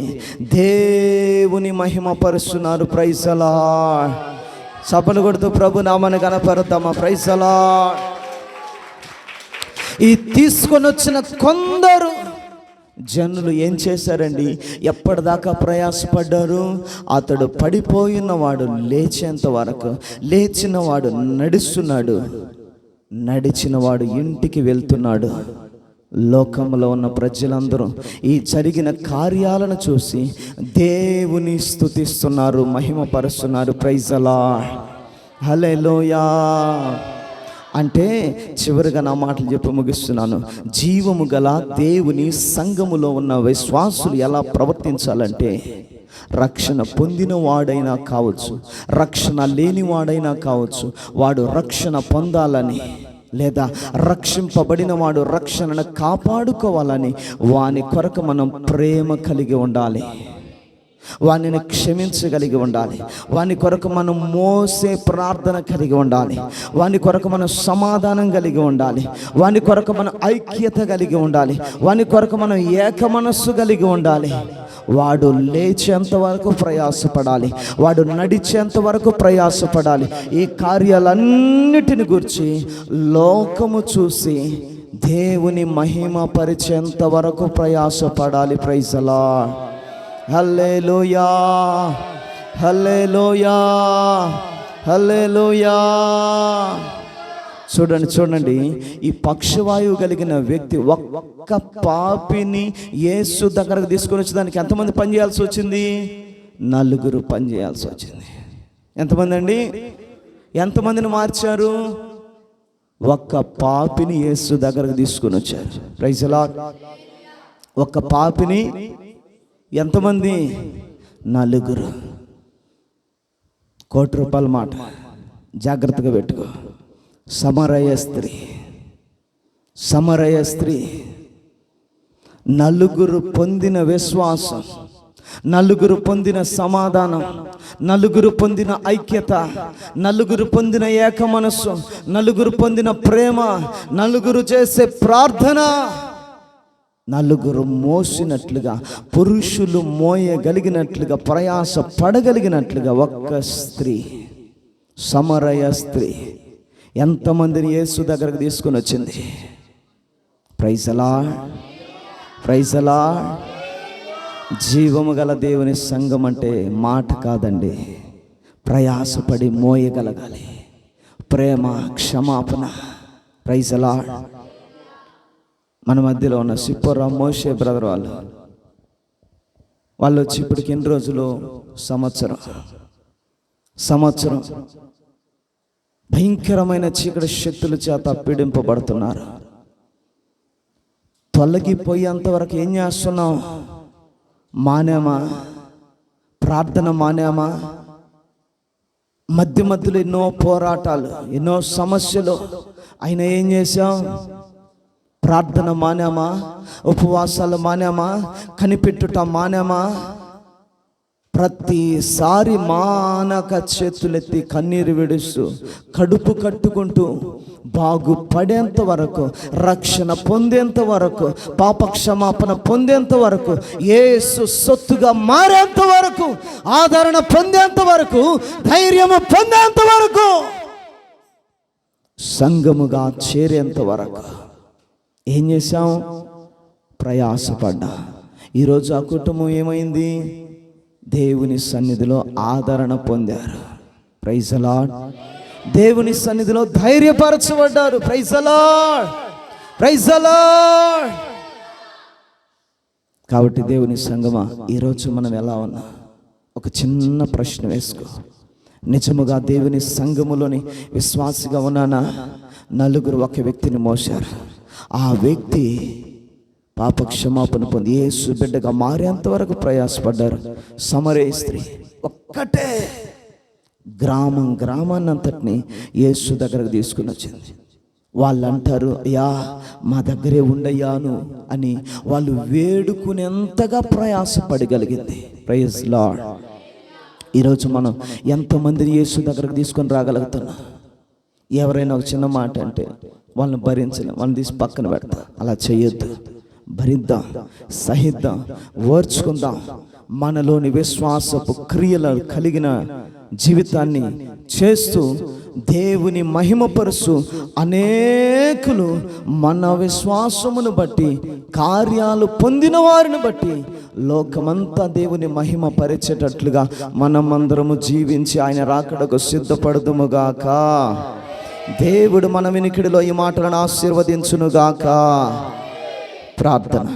దేవుని మహిమపరుస్తున్నారు. Praise the lord. చప్పలు కొడుతూ ప్రభు నామమును కనపరుద్దామా? Praise the lord. ఈ తీసుకొని వచ్చిన కొందరు జనులు ఏం చేశారండి? ఎప్పటిదాకా ప్రయాసపడ్డారు? అతడు పడిపోయినవాడు లేచేంత వరకు, లేచినవాడు నడుస్తున్నాడు, నడిచినవాడు ఇంటికి వెళ్తున్నాడు. లోకంలో ఉన్న ప్రజలందరూ ఈ జరిగిన కార్యాలను చూసి దేవుని స్తుతిస్తున్నారు, మహిమపరుస్తున్నారు. Praise the lord. హల్లెలూయా. అంటే చివరిగా నా మాటలు చెప్పి ముగిస్తున్నాను. జీవము గల దేవుని సంఘములో ఉన్న విశ్వాసులు ఎలా ప్రవర్తించాలంటే, రక్షణ పొందిన వాడైనా కావచ్చు, రక్షణ లేని వాడైనా కావచ్చు, వాడు రక్షణ పొందాలని లేదా రక్షింపబడిన వాడు రక్షణను కాపాడుకోవాలని వాని కొరకు మనం ప్రేమ కలిగి ఉండాలి, వానిని క్షమించగలిగి ఉండాలి, వాని కొరకు మనం మోసే ప్రార్థన కలిగి ఉండాలి, వాని కొరకు మనం సమాధానం కలిగి ఉండాలి, వాని కొరకు మనం ఐక్యత కలిగి ఉండాలి, వాని కొరకు మనం ఏక మనస్సు కలిగి ఉండాలి. వాడు లేచేంత వరకు ప్రయాసపడాలి, వాడు నడిచేంత వరకు ప్రయాసపడాలి. ఈ కార్యాలన్నిటిని గురించి లోకము చూసి దేవుని మహిమ పరిచేంత వరకు ప్రయాసపడాలి. Praise the lord. హల్లెలూయా, హల్లెలూయా, హల్లెలూయా. చూడండి, ఈ పక్షవాయువు కలిగిన వ్యక్తి ఒక్క పాపిని యేసు దగ్గరకు తీసుకొని వచ్చేదానికి ఎంతమంది పని చేయాల్సి వచ్చింది? 4 పని చేయాల్సి వచ్చింది. ఎంతమంది అండి? ఎంతమందిని మార్చారు? ఒక్క పాపిని యేసు దగ్గరకు తీసుకొని వచ్చారు. Praise the lord. ఒక్క పాపిని ఎంతమంది? 4. ₹1,00,000 మాట జాగ్రత్తగా పెట్టుకో. సమరయ స్త్రీ 4 పొందిన విశ్వాసం, 4 పొందిన సమాధానం, 4 పొందిన ఐక్యత, 4 పొందిన ఏక మనస్సు, 4 పొందిన ప్రేమ, 4 చేసే ప్రార్థన, 4 మోసినట్లుగా, పురుషులు మోయగలిగినట్లుగా, ప్రయాస పడగలిగినట్లుగా ఒక్క స్త్రీ, సమరయ స్త్రీ ఎంతమందిని యేసు దగ్గరకు తీసుకొని వచ్చింది? Praise the lord. Praise the lord. జీవము గల దేవుని సంఘం అంటే మాట కాదండి, ప్రయాసపడి మోయగలగాలి. ప్రేమ, క్షమాపణ. Praise the lord. మన మధ్యలో ఉన్న సిప్పోరా మోషే బ్రదర్ వాళ్ళు వచ్చి ఇప్పటికి ఎన్ని రోజులు? సంవత్సరం భయంకరమైన చీకటి శక్తుల చేత పీడింపబడుతున్నారు. తొలగిపోయేంతవరకు ఏం చేస్తున్నాం? మానేమా? ప్రార్థన మానేమా? మధ్యలో ఎన్నో పోరాటాలు, ఎన్నో సమస్యలు అయినా ఏం చేశాం? ప్రార్థన మానామా? ఉపవాసాలు మానామా? కనిపెట్టుట మానామా? ప్రతిసారి మానక చేతులెత్తి కన్నీరు విడుస్తూ కడుపు కట్టుకుంటూ బాగుపడేంత వరకు, రక్షణ పొందేంత వరకు, పాపక్షమాపణ పొందేంత వరకు, యేసు సొత్తుగా మారేంత వరకు, ఆదరణ పొందేంత వరకు, ధైర్యము పొందేంత వరకు, సంఘముగా చేరేంత వరకు ఏం చేశాం? ప్రయాసపడ్డా. ఈరోజు ఆ కుటుంబం ఏమైంది? దేవుని సన్నిధిలో ఆదరణ పొందారు. Praise the lord. దేవుని సన్నిధిలో ధైర్యపరచబడ్డారు. Praise the lord, praise the lord. కాబట్టి దేవుని సంగమా, ఈరోజు మనం ఎలా ఉన్నా ఒక చిన్న ప్రశ్న వేసుకో. నిజముగా దేవుని సంఘములోని విశ్వాసిగా ఉన్నానా? నలుగురు ఒక వ్యక్తిని మోశారు. ఆ వ్యక్తి పాప క్షమాపణ పొంది యేసు బిడ్డగా మారేంత వరకు ప్రయాసపడ్డారు. సమరయ స్త్రీ ఒక్కటే గ్రామాన్ని అంతటిని యేసు దగ్గరకు తీసుకుని వచ్చింది. వాళ్ళు అంటారు, అయ్యా మా దగ్గరే ఉండయ్యాను అని వాళ్ళు వేడుకునేంతగా ప్రయాసపడగలిగింది. Praise lord. ఈరోజు మనం ఎంతమందిని యేసు దగ్గరకు తీసుకొని రాగలుగుతున్నాం? ఎవరైనా ఒక చిన్న మాట అంటే వాళ్ళని భరించలేం, వాళ్ళని తీసి పక్కన పెడతాం. అలా చేయొద్దు. భరిద్దాం, సహిద్దాం, ఓర్చుకుందాం. మనలోని విశ్వాసపు క్రియలు కలిగిన జీవితాన్ని చేస్తూ దేవుని మహిమపరుస్తూ అనేకులు మన విశ్వాసమును బట్టి, కార్యాలు పొందిన వారిని బట్టి లోకమంతా దేవుని మహిమ పరిచేటట్లుగా మనమందరము జీవించి ఆయన రాకడకు సిద్ధపడదుముగాక. దేవుడు మన వినికిడిలో ఈ మాటలను ఆశీర్వదించునుగాక. ప్రార్థన.